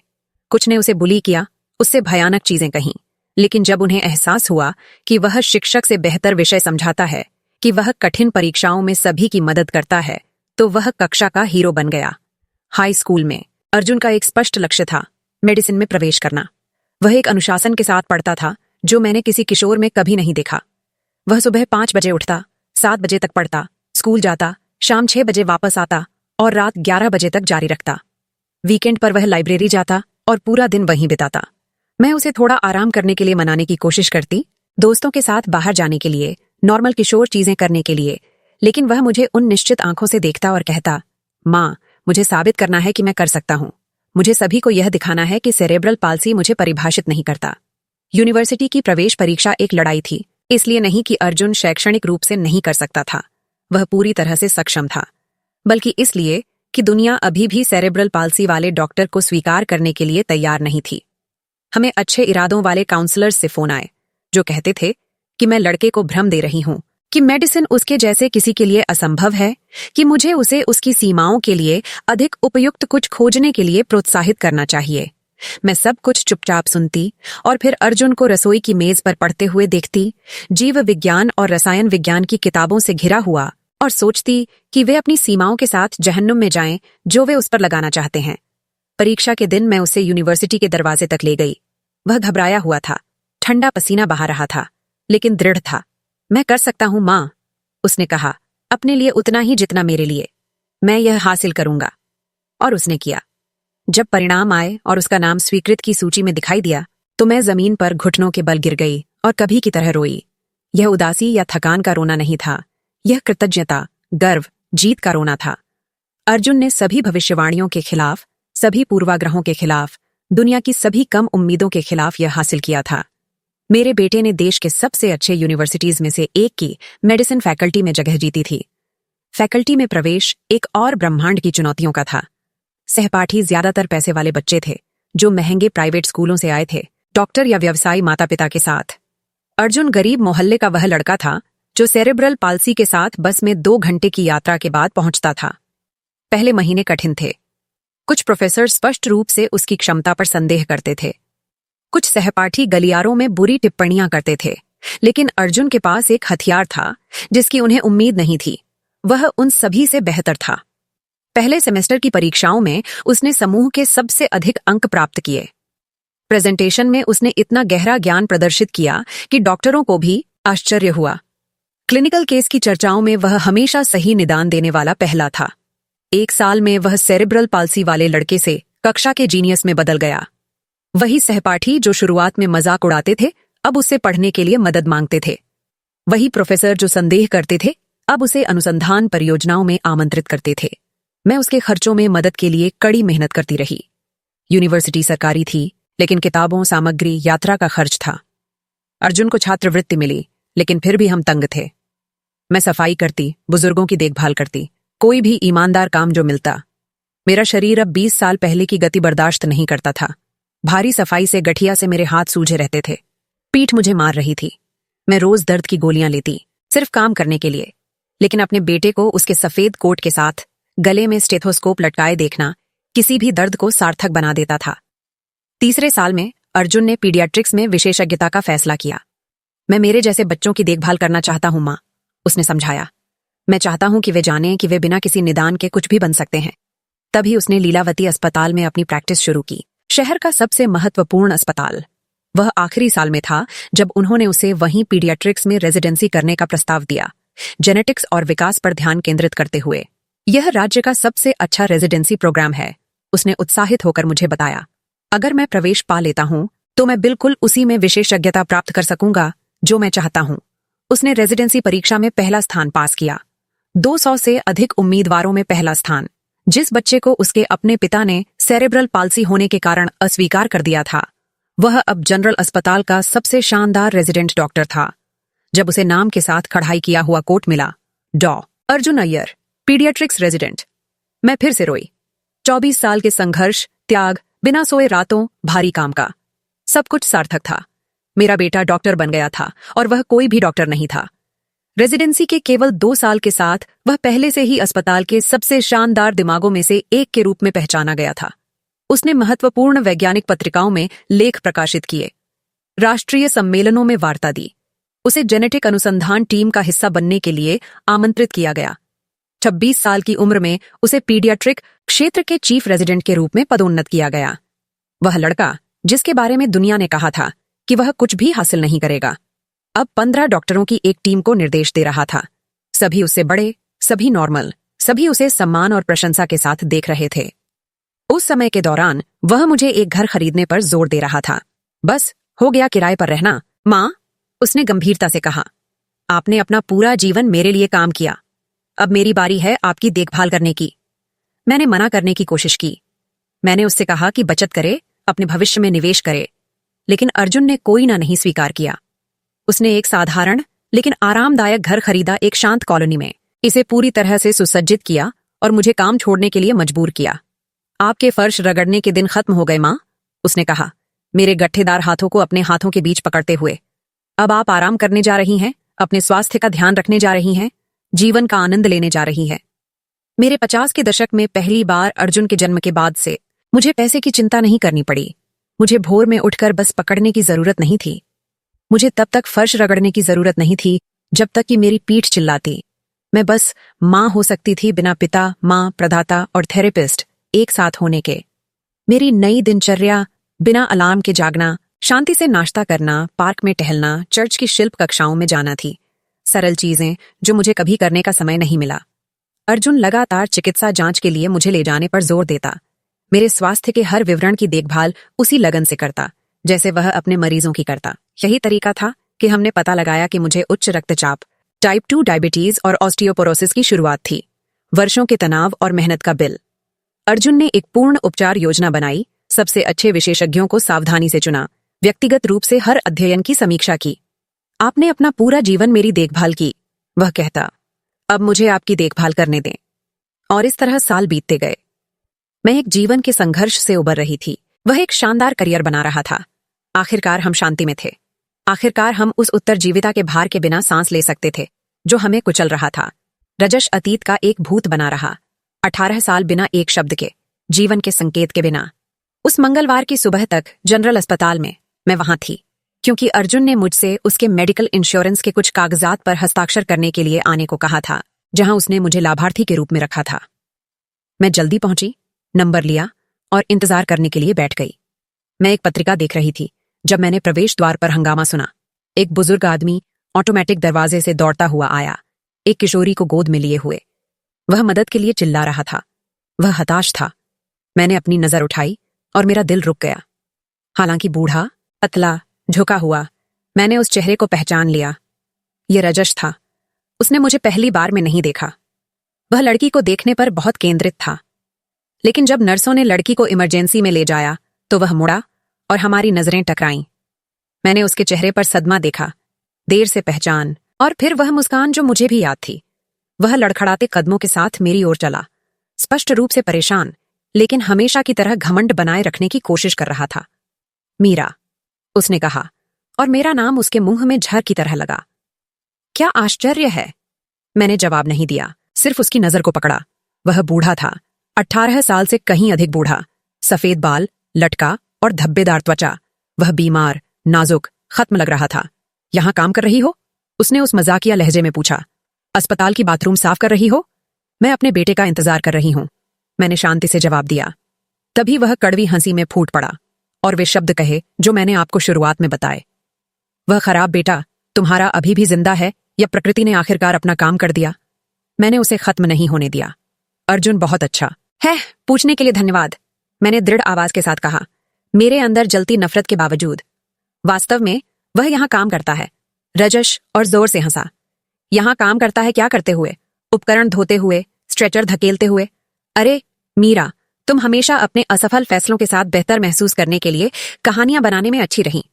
कुछ ने उसे बुली किया, उससे भयानक चीजें कहीं। लेकिन जब उन्हें एहसास हुआ कि वह शिक्षक से बेहतर विषय समझाता है, कि वह कठिन परीक्षाओं में सभी की मदद करता है, तो वह कक्षा का हीरो बन गया। हाई स्कूल में अर्जुन का एक स्पष्ट लक्ष्य था, मेडिसिन में प्रवेश करना। वह एक अनुशासन के साथ पढ़ता था जो मैंने किसी किशोर में कभी नहीं देखा। वह सुबह 5 बजे उठता, 7 बजे तक पढ़ता, स्कूल जाता, शाम 6 बजे वापस आता और रात 11 बजे तक जारी रखता। वीकेंड पर वह लाइब्रेरी जाता और पूरा दिन वहीं बिताता। मैं उसे थोड़ा आराम करने के लिए मनाने की कोशिश करती, दोस्तों के साथ बाहर जाने के लिए, नॉर्मल किशोर चीजें करने के लिए, लेकिन वह मुझे उन निश्चित आंखों से देखता और कहता, माँ, मुझे साबित करना है कि मैं कर सकता हूँ। मुझे सभी को यह दिखाना है कि सेरेब्रल पाल्सी मुझे परिभाषित नहीं करता। यूनिवर्सिटी की प्रवेश परीक्षा एक लड़ाई थी, इसलिए नहीं कि अर्जुन शैक्षणिक रूप से नहीं कर सकता था, वह पूरी तरह से सक्षम था, बल्कि इसलिए कि दुनिया अभी भी सेरेब्रल पाल्सी वाले डॉक्टर को स्वीकार करने के लिए तैयार नहीं थी। हमें अच्छे इरादों वाले काउंसलर्स से फोन आए जो कहते थे कि मैं लड़के को भ्रम दे रही हूं, कि मेडिसिन उसके जैसे किसी के लिए असंभव है, कि मुझे उसे उसकी सीमाओं के लिए अधिक उपयुक्त कुछ खोजने के लिए प्रोत्साहित करना चाहिए। मैं सब कुछ चुपचाप सुनती और फिर अर्जुन को रसोई की मेज पर पढ़ते हुए देखती, जीव विज्ञान और रसायन विज्ञान की किताबों से घिरा हुआ, और सोचती कि वे अपनी सीमाओं के साथ जहन्नुम में जाएं जो वे उस पर लगाना चाहते हैं। परीक्षा के दिन मैं उसे यूनिवर्सिटी के दरवाजे तक ले गई। वह घबराया हुआ था, ठंडा पसीना बहा रहा था, लेकिन दृढ़ था। मैं कर सकता हूं माँ, उसने कहा, अपने लिए उतना ही जितना मेरे लिए। मैं यह हासिल करूंगा। और उसने किया। जब परिणाम आए और उसका नाम स्वीकृत की सूची में दिखाई दिया, तो मैं जमीन पर घुटनों के बल गिर गई और कभी की तरह रोई। यह उदासी या थकान का रोना नहीं था, यह कृतज्ञता, गर्व, जीत का रोना था। अर्जुन ने सभी भविष्यवाणियों के खिलाफ, सभी पूर्वाग्रहों के खिलाफ, दुनिया की सभी कम उम्मीदों के खिलाफ यह हासिल किया था। मेरे बेटे ने देश के सबसे अच्छे यूनिवर्सिटीज में से एक की मेडिसिन फैकल्टी में जगह जीती थी। फैकल्टी में प्रवेश एक और ब्रह्मांड की चुनौतियों का था। सहपाठी ज्यादातर पैसे वाले बच्चे थे जो महंगे प्राइवेट स्कूलों से आए थे, डॉक्टर या व्यवसायी माता पिता के साथ। अर्जुन गरीब मोहल्ले का वह लड़का था जो सेरेब्रल पाल्सी के साथ बस में 2 घंटे की यात्रा के बाद पहुंचता था। पहले महीने कठिन थे। कुछ प्रोफेसर स्पष्ट रूप से उसकी क्षमता पर संदेह करते थे। कुछ सहपाठी गलियारों में बुरी टिप्पणियां करते थे, लेकिन अर्जुन के पास एक हथियार था जिसकी उन्हें उम्मीद नहीं थी। वह उन सभी से बेहतर था। पहले सेमेस्टर की परीक्षाओं में उसने समूह के सबसे अधिक अंक प्राप्त किए। प्रेजेंटेशन में उसने इतना गहरा ज्ञान प्रदर्शित किया कि डॉक्टरों को भी आश्चर्य हुआ। क्लिनिकल केस की चर्चाओं में वह हमेशा सही निदान देने वाला पहला था। 1 साल में वह सेरेब्रल पाल्सी वाले लड़के से कक्षा के जीनियस में बदल गया। वही सहपाठी जो शुरुआत में मजाक उड़ाते थे, अब उससे पढ़ने के लिए मदद मांगते थे। वही प्रोफेसर जो संदेह करते थे, अब उसे अनुसंधान परियोजनाओं में आमंत्रित करते थे। मैं उसके खर्चों में मदद के लिए कड़ी मेहनत करती रही। यूनिवर्सिटी सरकारी थी, लेकिन किताबों, सामग्री, यात्रा का खर्च था। अर्जुन को छात्रवृत्ति मिली, लेकिन फिर भी हम तंग थे। मैं सफाई करती, बुजुर्गों की देखभाल करती, कोई भी ईमानदार काम जो मिलता। मेरा शरीर अब 20 साल पहले की गति बर्दाश्त नहीं करता था। भारी सफाई से, गठिया से मेरे हाथ सूजे रहते थे। पीठ मुझे मार रही थी। मैं रोज दर्द की गोलियां लेती, सिर्फ काम करने के लिए, लेकिन अपने बेटे को उसके सफेद कोट के साथ गले में स्टेथोस्कोप लटकाए देखना किसी भी दर्द को सार्थक बना देता था। तीसरे साल में अर्जुन ने पीडियाट्रिक्स में विशेषज्ञता का फैसला किया। मैं मेरे जैसे बच्चों की देखभाल करना चाहता हूं मां, उसने समझाया। मैं चाहता हूं कि वे जानें कि वे बिना किसी निदान के कुछ भी बन सकते हैं। तभी उसने लीलावती अस्पताल में अपनी प्रैक्टिस शुरू की, शहर का सबसे महत्वपूर्ण अस्पताल। वह आखिरी साल में था जब उन्होंने उसे वहीं पीडियाट्रिक्स में रेजिडेंसी करने का प्रस्ताव दिया, जेनेटिक्स और विकास पर ध्यान केंद्रित करते हुए। यह राज्य का सबसे अच्छा रेजिडेंसी प्रोग्राम है, उसने उत्साहित होकर मुझे बताया। अगर मैं प्रवेश पा लेता हूं तो मैं बिल्कुल उसी में विशेषज्ञता प्राप्त कर सकूंगा जो मैं चाहता हूं। उसने रेजिडेंसी परीक्षा में पहला स्थान पास किया, 200 से अधिक उम्मीदवारों में पहला स्थान। जिस बच्चे को उसके अपने पिता ने सेरेब्रल पाल्सी होने के कारण अस्वीकार कर दिया था, वह अब जनरल अस्पताल का सबसे शानदार रेजिडेंट डॉक्टर था। जब उसे नाम के साथ कढ़ाई किया हुआ कोट मिला, डॉ. अर्जुन अय्यर, पीडियाट्रिक्स रेजिडेंट, मैं फिर से रोई। 24 साल के संघर्ष, त्याग, बिना सोए रातों, भारी काम का सब कुछ सार्थक था। मेरा बेटा डॉक्टर बन गया था और वह कोई भी डॉक्टर नहीं था। रेजिडेंसी के केवल 2 साल के साथ वह पहले से ही अस्पताल के सबसे शानदार दिमागों में से एक के रूप में पहचाना गया था। उसने महत्वपूर्ण वैज्ञानिक पत्रिकाओं में लेख प्रकाशित किए, राष्ट्रीय सम्मेलनों में वार्ता दी। उसे जेनेटिक अनुसंधान टीम का हिस्सा बनने के लिए आमंत्रित किया गया। 26 साल की उम्र में उसे पीडियाट्रिक क्षेत्र के चीफ रेजिडेंट के रूप में पदोन्नत किया गया। वह लड़का जिसके बारे में दुनिया ने कहा था कि वह कुछ भी हासिल नहीं करेगा, अब 15 डॉक्टरों की एक टीम को निर्देश दे रहा था। सभी उससे बड़े, सभी नॉर्मल, सभी उसे सम्मान और प्रशंसा के साथ देख रहे थे। उस समय के दौरान वह मुझे एक घर खरीदने पर जोर दे रहा था। बस हो गया किराए पर रहना मां, उसने गंभीरता से कहा। आपने अपना पूरा जीवन मेरे लिए काम किया, अब मेरी बारी है आपकी देखभाल करने की। मैंने मना करने की कोशिश की। मैंने उससे कहा कि बचत करे, अपने भविष्य में निवेश करे, लेकिन अर्जुन ने कोई ना नहीं स्वीकार किया। उसने एक साधारण लेकिन आरामदायक घर खरीदा, एक शांत कॉलोनी में। इसे पूरी तरह से सुसज्जित किया और मुझे काम छोड़ने के लिए मजबूर किया। आपके फर्श रगड़ने के दिन खत्म हो गए मां, उसने कहा, मेरे गट्ठेदार हाथों को अपने हाथों के बीच पकड़ते हुए। अब आप आराम करने जा रही हैं, अपने स्वास्थ्य का ध्यान रखने जा रही हैं, जीवन का आनंद लेने जा रही हैं। मेरे 50 के दशक में पहली बार अर्जुन के जन्म के बाद से मुझे पैसे की चिंता नहीं करनी पड़ी। मुझे भोर में उठकर बस पकड़ने की जरूरत नहीं थी। मुझे तब तक फर्श रगड़ने की जरूरत नहीं थी जब तक कि मेरी पीठ चिल्लाती। मैं बस मां हो सकती थी, बिना पिता, मां, प्रदाता और थेरेपिस्ट एक साथ होने के। मेरी नई दिनचर्या, बिना अलार्म के जागना, शांति से नाश्ता करना, पार्क में टहलना, चर्च की शिल्प कक्षाओं में जाना थी। सरल चीजें जो मुझे कभी करने का समय नहीं मिला। अर्जुन लगातार चिकित्सा जांच के लिए मुझे ले जाने पर जोर देता। मेरे स्वास्थ्य के हर विवरण की देखभाल उसी लगन से करता जैसे वह अपने मरीजों की करता। यही तरीका था कि हमने पता लगाया कि मुझे उच्च रक्तचाप, टाइप 2 डायबिटीज और ऑस्टियोपोरोसिस की शुरुआत थी। वर्षों के तनाव और मेहनत का बिल। अर्जुन ने एक पूर्ण उपचार योजना बनाई, सबसे अच्छे विशेषज्ञों को सावधानी से चुना, व्यक्तिगत रूप से हर अध्ययन की समीक्षा की। आपने अपना पूरा जीवन मेरी देखभाल की, वह कहता, अब मुझे आपकी देखभाल करने दें। और इस तरह साल बीतते गए। मैं एक जीवन के संघर्ष से उबर रही थी, वह एक शानदार करियर बना रहा था। आखिरकार हम शांति में थे। आखिरकार हम उस उत्तरजीविता के भार के बिना सांस ले सकते थे जो हमें कुचल रहा था। रजश अतीत का एक भूत बना रहा, 18 साल बिना एक शब्द के, जीवन के संकेत के बिना। उस मंगलवार की सुबह तक जनरल अस्पताल में मैं वहां थी क्योंकि अर्जुन ने मुझसे उसके मेडिकल इंश्योरेंस के कुछ कागजात पर हस्ताक्षर करने के लिए आने को कहा था, जहां उसने मुझे लाभार्थी के रूप में रखा था। मैं जल्दी पहुंची, नंबर लिया और इंतजार करने के लिए बैठ गई। मैं एक पत्रिका देख रही थी जब मैंने प्रवेश द्वार पर हंगामा सुना। एक बुजुर्ग आदमी ऑटोमेटिक दरवाजे से दौड़ता हुआ आया, एक किशोरी को गोद में लिए हुए। वह मदद के लिए चिल्ला रहा था। वह हताश था। मैंने अपनी नजर उठाई और मेरा दिल रुक गया। हालांकि बूढ़ा, पतला, झुका हुआ, मैंने उस चेहरे को पहचान लिया। यह रजश था। उसने मुझे पहली बार में नहीं देखा। वह लड़की को देखने पर बहुत केंद्रित था, लेकिन जब नर्सों ने लड़की को इमरजेंसी में ले जाया तो वह मुड़ा और हमारी नजरें टकराईं। मैंने उसके चेहरे पर सदमा देखा, देर से पहचान, और फिर वह मुस्कान जो मुझे भी याद थी। वह लड़खड़ाते कदमों के साथ मेरी ओर चला, स्पष्ट रूप से परेशान, लेकिन हमेशा की तरह घमंड बनाए रखने की कोशिश कर रहा था। मीरा, उसने कहा, और मेरा नाम उसके मुंह में झर की तरह लगा। क्या आश्चर्य है? मैंने जवाब नहीं दिया, सिर्फ उसकी नजर को पकड़ा। वह बूढ़ा था, 18 साल से कहीं अधिक बूढ़ा, सफेद बाल, लटका और धब्बेदार त्वचा। वह बीमार, नाजुक, खत्म लग रहा था। यहां काम कर रही हो? उसने उस मजाकिया लहजे में पूछा। अस्पताल की बाथरूम साफ कर रही हो? मैं अपने बेटे का इंतजार कर रही हूं, मैंने शांति से जवाब दिया। तभी वह कड़वी हंसी में फूट पड़ा और वे शब्द कहे जो मैंने आपको शुरुआत में बताए। वह खराब बेटा तुम्हारा अभी भी जिंदा है या प्रकृति ने आखिरकार अपना काम कर दिया? मैंने उसे खत्म नहीं होने दिया। अर्जुन बहुत अच्छा है, पूछने के लिए धन्यवाद, मैंने दृढ़ आवाज के साथ कहा, मेरे अंदर जलती नफरत के बावजूद। वास्तव में वह यहां काम करता है। रजश और जोर से हंसा। यहां काम करता है क्या करते हुए? उपकरण धोते हुए, स्ट्रेचर धकेलते हुए? अरे मीरा, तुम हमेशा अपने असफल फैसलों के साथ बेहतर महसूस करने के लिए कहानियां बनाने में अच्छी रहीं।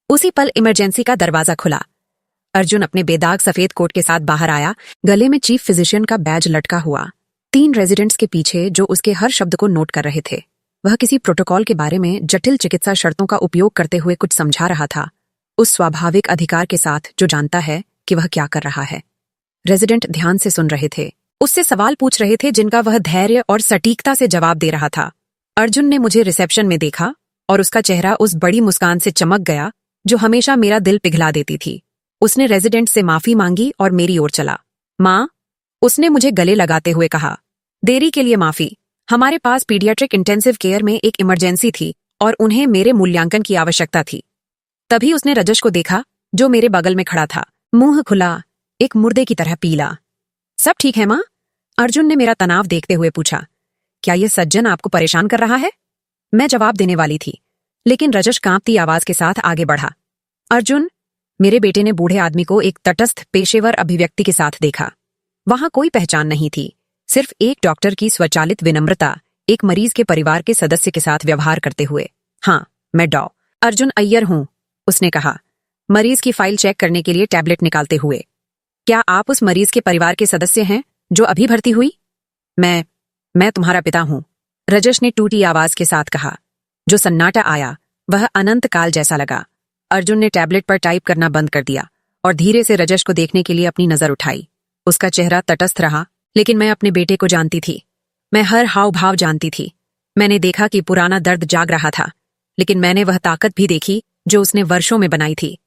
उसी पल इमरजेंसी का दरवाजा खुला। अर्जुन अपने बेदाग सफेद कोट के साथ बाहर आया, गले में चीफ फिजिशियन का बैज लटका हुआ। 3 रेजिडेंट्स के पीछे जो उसके हर शब्द को नोट कर रहे थे। वह किसी प्रोटोकॉल के बारे में जटिल चिकित्सा शर्तों का उपयोग करते हुए कुछ समझा रहा था, उस स्वाभाविक अधिकार के साथ जो जानता है कि वह क्या कर रहा है। रेजिडेंट ध्यान से सुन रहे थे, उससे सवाल पूछ रहे थे जिनका वह धैर्य और सटीकता से जवाब दे रहा था। अर्जुन ने मुझे रिसेप्शन में देखा और उसका चेहरा उस बड़ी मुस्कान से चमक गया जो हमेशा मेरा दिल पिघला देती थी। उसने रेजिडेंट से माफी मांगी और मेरी ओर चला। माँ, उसने मुझे गले लगाते हुए कहा, देरी के लिए माफी। हमारे पास पीडियाट्रिक इंटेंसिव केयर में एक इमरजेंसी थी और उन्हें मेरे मूल्यांकन की आवश्यकता थी। तभी उसने रजश को देखा जो मेरे बगल में खड़ा था, मुंह खुला, एक मुर्दे की तरह पीला। सब ठीक है माँ? अर्जुन ने मेरा तनाव देखते हुए पूछा। क्या यह सज्जन आपको परेशान कर रहा है? मैं जवाब देने वाली थी, लेकिन रजश कांपती आवाज के साथ आगे बढ़ा। अर्जुन, मेरे बेटे ने बूढ़े आदमी को एक तटस्थ पेशेवर अभिव्यक्ति के साथ देखा। वहां कोई पहचान नहीं थी, सिर्फ एक डॉक्टर की स्वचालित विनम्रता, एक मरीज के परिवार के सदस्य के साथ व्यवहार करते हुए। हाँ, मैं डॉ. अर्जुन अय्यर हूं, उसने कहा, मरीज की फाइल चेक करने के लिए टैबलेट निकालते हुए। क्या आप उस मरीज के परिवार के सदस्य हैं जो अभी भर्ती हुई? मैं तुम्हारा पिता हूं, रजश ने टूटी आवाज के साथ कहा। जो सन्नाटा आया वह अनंत काल जैसा लगा। अर्जुन ने टैबलेट पर टाइप करना बंद कर दिया और धीरे से रजश को देखने के लिए अपनी नजर उठाई। उसका चेहरा तटस्थ रहा, लेकिन मैं अपने बेटे को जानती थी। मैं हर हाव भाव जानती थी। मैंने देखा कि पुराना दर्द जाग रहा था, लेकिन मैंने वह ताकत भी देखी जो उसने वर्षों में बनाई थी।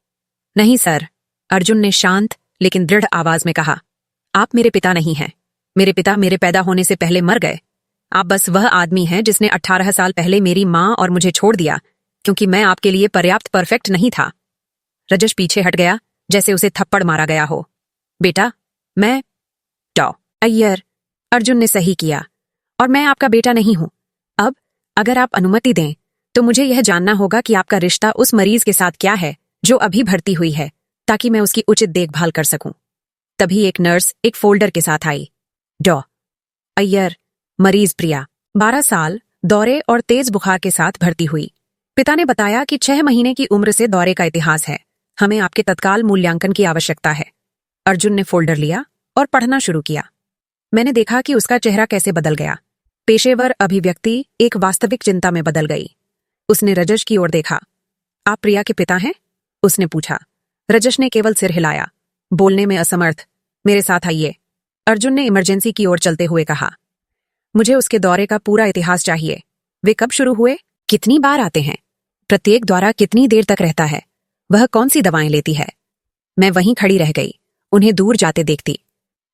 नहीं सर, अर्जुन ने शांत लेकिन दृढ़ आवाज में कहा, आप मेरे पिता नहीं हैं। मेरे पिता मेरे पैदा होने से पहले मर गए। आप बस वह आदमी हैं जिसने 18 साल पहले मेरी माँ और मुझे छोड़ दिया क्योंकि मैं आपके लिए पर्याप्त परफेक्ट नहीं था। रजश पीछे हट गया जैसे उसे थप्पड़ मारा गया हो। बेटा, मैं डॉ. अय्यर, अर्जुन ने सही किया, और मैं आपका बेटा नहीं हूं। अब अगर आप अनुमति दें तो मुझे यह जानना होगा कि आपका रिश्ता उस मरीज के साथ क्या है जो अभी भर्ती हुई है, ताकि मैं उसकी उचित देखभाल कर सकूं। तभी एक नर्स एक फोल्डर के साथ आई। डॉ. अय्यर, मरीज प्रिया, 12 साल, दौरे और तेज बुखार के साथ भर्ती हुई। पिता ने बताया कि 6 महीने की उम्र से दौरे का इतिहास है। हमें आपके तत्काल मूल्यांकन की आवश्यकता है। अर्जुन ने फोल्डर लिया और पढ़ना शुरू किया। मैंने देखा कि उसका चेहरा कैसे बदल गया। पेशेवर अभिव्यक्ति एक वास्तविक चिंता में बदल गई। उसने रजश की ओर देखा। आप प्रिया के पिता हैं? उसने पूछा। रजश ने केवल सिर हिलाया, बोलने में असमर्थ। मेरे साथ आइए, अर्जुन ने इमरजेंसी की ओर चलते हुए कहा। मुझे उसके दौरे का पूरा इतिहास चाहिए। वे कब शुरू हुए, कितनी बार आते हैं, प्रत्येक दौरा कितनी देर तक रहता है, वह कौन सी दवाएं लेती है। मैं वहीं खड़ी रह गई, उन्हें दूर जाते देखती।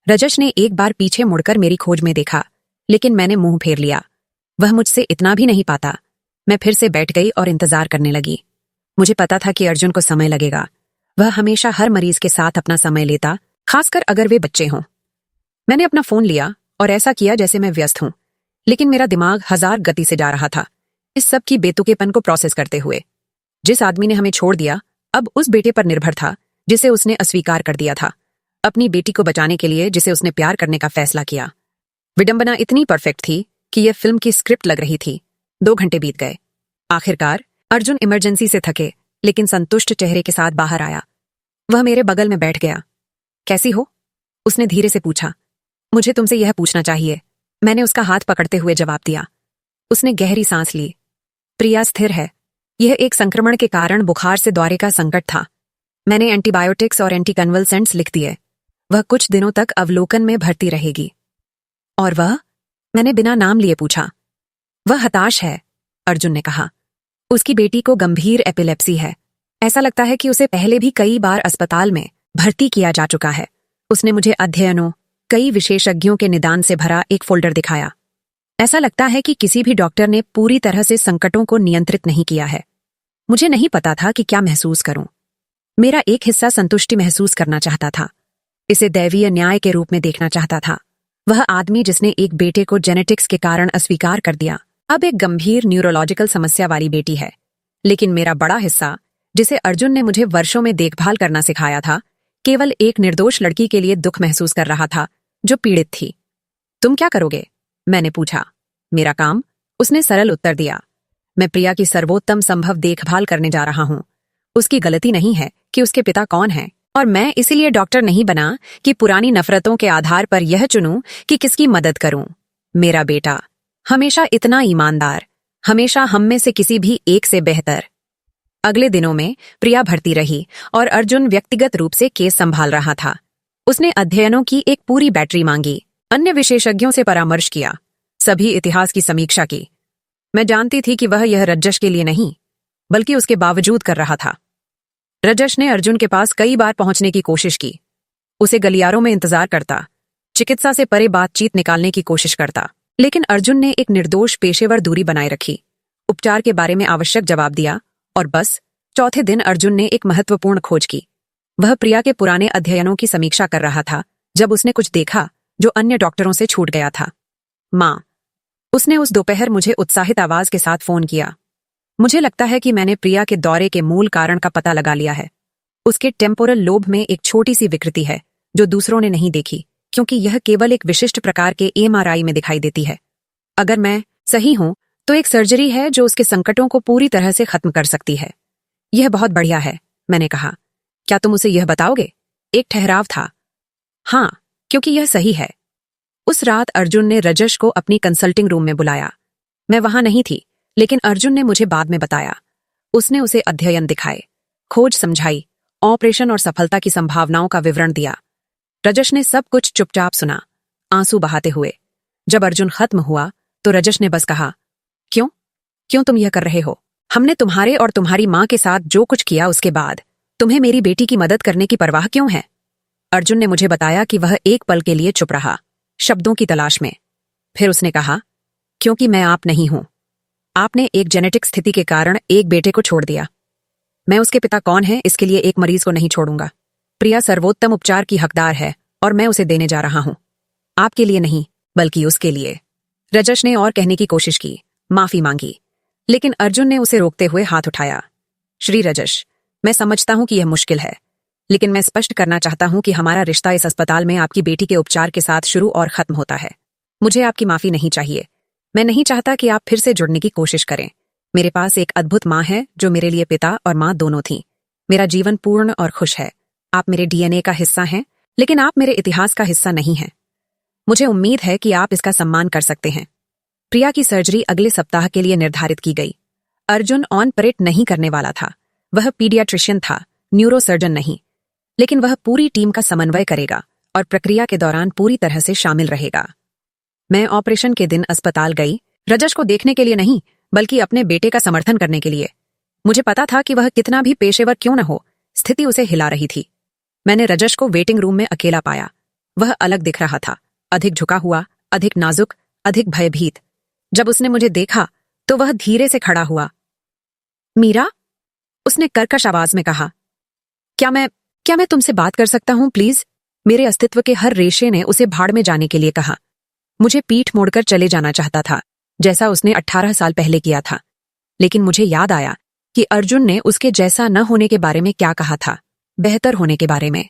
रजश ने एक बार पीछे मुड़कर मेरी खोज में देखा, लेकिन मैंने मुंह फेर लिया। वह मुझसे इतना भी नहीं पाता। मैं फिर से बैठ गई और इंतजार करने लगी। मुझे पता था कि अर्जुन को समय लगेगा। वह हमेशा हर मरीज के साथ अपना समय लेता, खासकर अगर वे बच्चे हों। मैंने अपना फोन लिया और ऐसा किया जैसे मैं व्यस्त हूं, लेकिन मेरा दिमाग 1000 गति से जा रहा था, इस सब की बेतुकेपन को प्रोसेस करते हुए। जिस आदमी ने हमें छोड़ दिया अब उस बेटे पर निर्भर था जिसे उसने अस्वीकार कर दिया था, अपनी बेटी को बचाने के लिए जिसे उसने प्यार करने का फैसला किया। विडंबना इतनी परफेक्ट थी कि यह फिल्म की स्क्रिप्ट लग रही थी। 2 घंटे बीत गए। आखिरकार अर्जुन इमरजेंसी से थके लेकिन संतुष्ट चेहरे के साथ बाहर आया। वह मेरे बगल में बैठ गया। कैसी हो, उसने धीरे से पूछा। मुझे तुमसे यह पूछना चाहिए, मैंने उसका हाथ पकड़ते हुए जवाब दिया। उसने गहरी सांस ली। प्रिया स्थिर है, यह एक संक्रमण के कारण बुखार से दौरे का संकट था। मैंने एंटीबायोटिक्स और एंटीकन्वल्सेंट्स लिख दिए। वह कुछ दिनों तक अवलोकन में भर्ती रहेगी। और वह? मैंने बिना नाम लिए पूछा। वह हताश है, अर्जुन ने कहा। उसकी बेटी को गंभीर एपिलेप्सी है। ऐसा लगता है कि उसे पहले भी कई बार अस्पताल में भर्ती किया जा चुका है। उसने मुझे अध्ययनों, कई विशेषज्ञों के निदान से भरा एक फोल्डर दिखाया। ऐसा लगता है कि किसी भी डॉक्टर ने पूरी तरह से संकटों को नियंत्रित नहीं किया है। मुझे नहीं पता था कि क्या महसूस करूं। मेरा एक हिस्सा संतुष्टि महसूस करना चाहता था, इसे दैवीय न्याय के रूप में देखना चाहता था। वह आदमी जिसने एक बेटे को जेनेटिक्स के कारण अस्वीकार कर दिया, अब एक गंभीर न्यूरोलॉजिकल समस्या वाली बेटी है। लेकिन मेरा बड़ा हिस्सा, जिसे अर्जुन ने मुझे वर्षों में देखभाल करना सिखाया था, केवल एक निर्दोष लड़की के लिए दुख महसूस कर रहा था जो पीड़ित थी। तुम क्या करोगे? मैंने पूछा। मेरा काम, उसने सरल उत्तर दिया। मैं प्रिया की सर्वोत्तम संभव देखभाल करने जा रहा हूं। उसकी गलती नहीं है कि उसके पिता कौन हैं, और मैं इसीलिए डॉक्टर नहीं बना कि पुरानी नफरतों के आधार पर यह चुनूं कि किसकी मदद करूं। मेरा बेटा हमेशा इतना ईमानदार, हमेशा हम में से किसी भी एक से बेहतर। अगले दिनों में प्रिया भर्ती रही और अर्जुन व्यक्तिगत रूप से केस संभाल रहा था। उसने अध्ययनों की एक पूरी बैटरी मांगी, अन्य विशेषज्ञों से परामर्श किया, सभी इतिहास की समीक्षा की। मैं जानती थी कि वह यह रजश के लिए नहीं, बल्कि उसके बावजूद कर रहा था। रजश ने अर्जुन के पास कई बार पहुंचने की कोशिश की, उसे गलियारों में इंतजार करता, चिकित्सा से परे बातचीत निकालने की कोशिश करता। लेकिन अर्जुन ने एक निर्दोष पेशेवर दूरी बनाए रखी, उपचार के बारे में आवश्यक जवाब दिया, और बस चौथे दिन अर्जुन ने एक महत्वपूर्ण खोज की। वह प्रिया के पुराने अध्ययनों की समीक्षा कर रहा था जब उसने कुछ देखा जो अन्य डॉक्टरों से छूट गया था। माँ, उसने उस दोपहर मुझे उत्साहित आवाज के साथ फोन किया। मुझे लगता है कि मैंने प्रिया के दौरे के मूल कारण का पता लगा लिया है। उसके टेम्पोरल लोब में एक छोटी सी विकृति है जो दूसरों ने नहीं देखी, क्योंकि यह केवल एक विशिष्ट प्रकार के एमआरआई में दिखाई देती है। अगर मैं सही हूं तो एक सर्जरी है जो उसके संकटों को पूरी तरह से खत्म कर सकती है। यह बहुत बढ़िया है, मैंने कहा। क्या तुम उसे यह बताओगे? एक ठहराव था। हाँ, क्योंकि यह सही है। उस रात अर्जुन ने रजश को अपनी कंसल्टिंग रूम में बुलाया। मैं वहां नहीं थी, लेकिन अर्जुन ने मुझे बाद में बताया। उसने उसे अध्ययन दिखाए, खोज समझाई, ऑपरेशन और सफलता की संभावनाओं का विवरण दिया। रजश ने सब कुछ चुपचाप सुना, आंसू बहाते हुए। जब अर्जुन खत्म हुआ तो रजश ने बस कहा, क्यों क्यों तुम यह कर रहे हो? हमने तुम्हारे और तुम्हारी माँ के साथ जो कुछ किया उसके बाद तुम्हें मेरी बेटी की मदद करने की परवाह क्यों है? अर्जुन ने मुझे बताया कि वह एक पल के लिए चुप रहा, शब्दों की तलाश में। फिर उसने कहा, क्योंकि मैं आप नहीं हूं। आपने एक जेनेटिक स्थिति के कारण एक बेटे को छोड़ दिया। मैं उसके पिता कौन है इसके लिए एक मरीज को नहीं छोड़ूंगा। प्रिया सर्वोत्तम उपचार की हकदार है और मैं उसे देने जा रहा हूं। आपके लिए नहीं, बल्कि उसके लिए। रजश ने और कहने की कोशिश की, माफी मांगी, लेकिन अर्जुन ने उसे रोकते हुए हाथ उठाया। श्री रजश, मैं समझता हूं कि यह मुश्किल है, लेकिन मैं स्पष्ट करना चाहता हूं कि हमारा रिश्ता इस अस्पताल में आपकी बेटी के उपचार के साथ शुरू और खत्म होता है। मुझे आपकी माफी नहीं चाहिए। मैं नहीं चाहता कि आप फिर से जुड़ने की कोशिश करें। मेरे पास एक अद्भुत माँ है जो मेरे लिए पिता और माँ दोनों थीं। मेरा जीवन पूर्ण और खुश है। आप मेरे डीएनए का हिस्सा हैं, लेकिन आप मेरे इतिहास का हिस्सा नहीं हैं। मुझे उम्मीद है कि आप इसका सम्मान कर सकते हैं। प्रिया की सर्जरी अगले सप्ताह के लिए निर्धारित की गई। अर्जुन ऑन परेड नहीं करने वाला था। वह पीडियाट्रिशियन था, न्यूरोसर्जन नहीं, लेकिन वह पूरी टीम का समन्वय करेगा और प्रक्रिया के दौरान पूरी तरह से शामिल रहेगा। मैं ऑपरेशन के दिन अस्पताल गई, रजश को देखने के लिए नहीं, बल्कि अपने बेटे का समर्थन करने के लिए। मुझे पता था कि वह कितना भी पेशेवर क्यों न हो, स्थिति उसे हिला रही थी। मैंने रजश को वेटिंग रूम में अकेला पाया। वह अलग दिख रहा था, अधिक झुका हुआ, अधिक नाजुक, अधिक भयभीत। जब उसने मुझे देखा तो वह धीरे से खड़ा हुआ। मीरा, उसने कर्कश आवाज में कहा, क्या मैं तुमसे बात कर सकता हूं प्लीज? मेरे अस्तित्व के हर रेशे ने उसे भाड़ में जाने के लिए कहा। मुझे पीठ मोड़कर चले जाना चाहता था, जैसा उसने 18 साल पहले किया था। लेकिन मुझे याद आया कि अर्जुन ने उसके जैसा न होने के बारे में क्या कहा था, बेहतर होने के बारे में।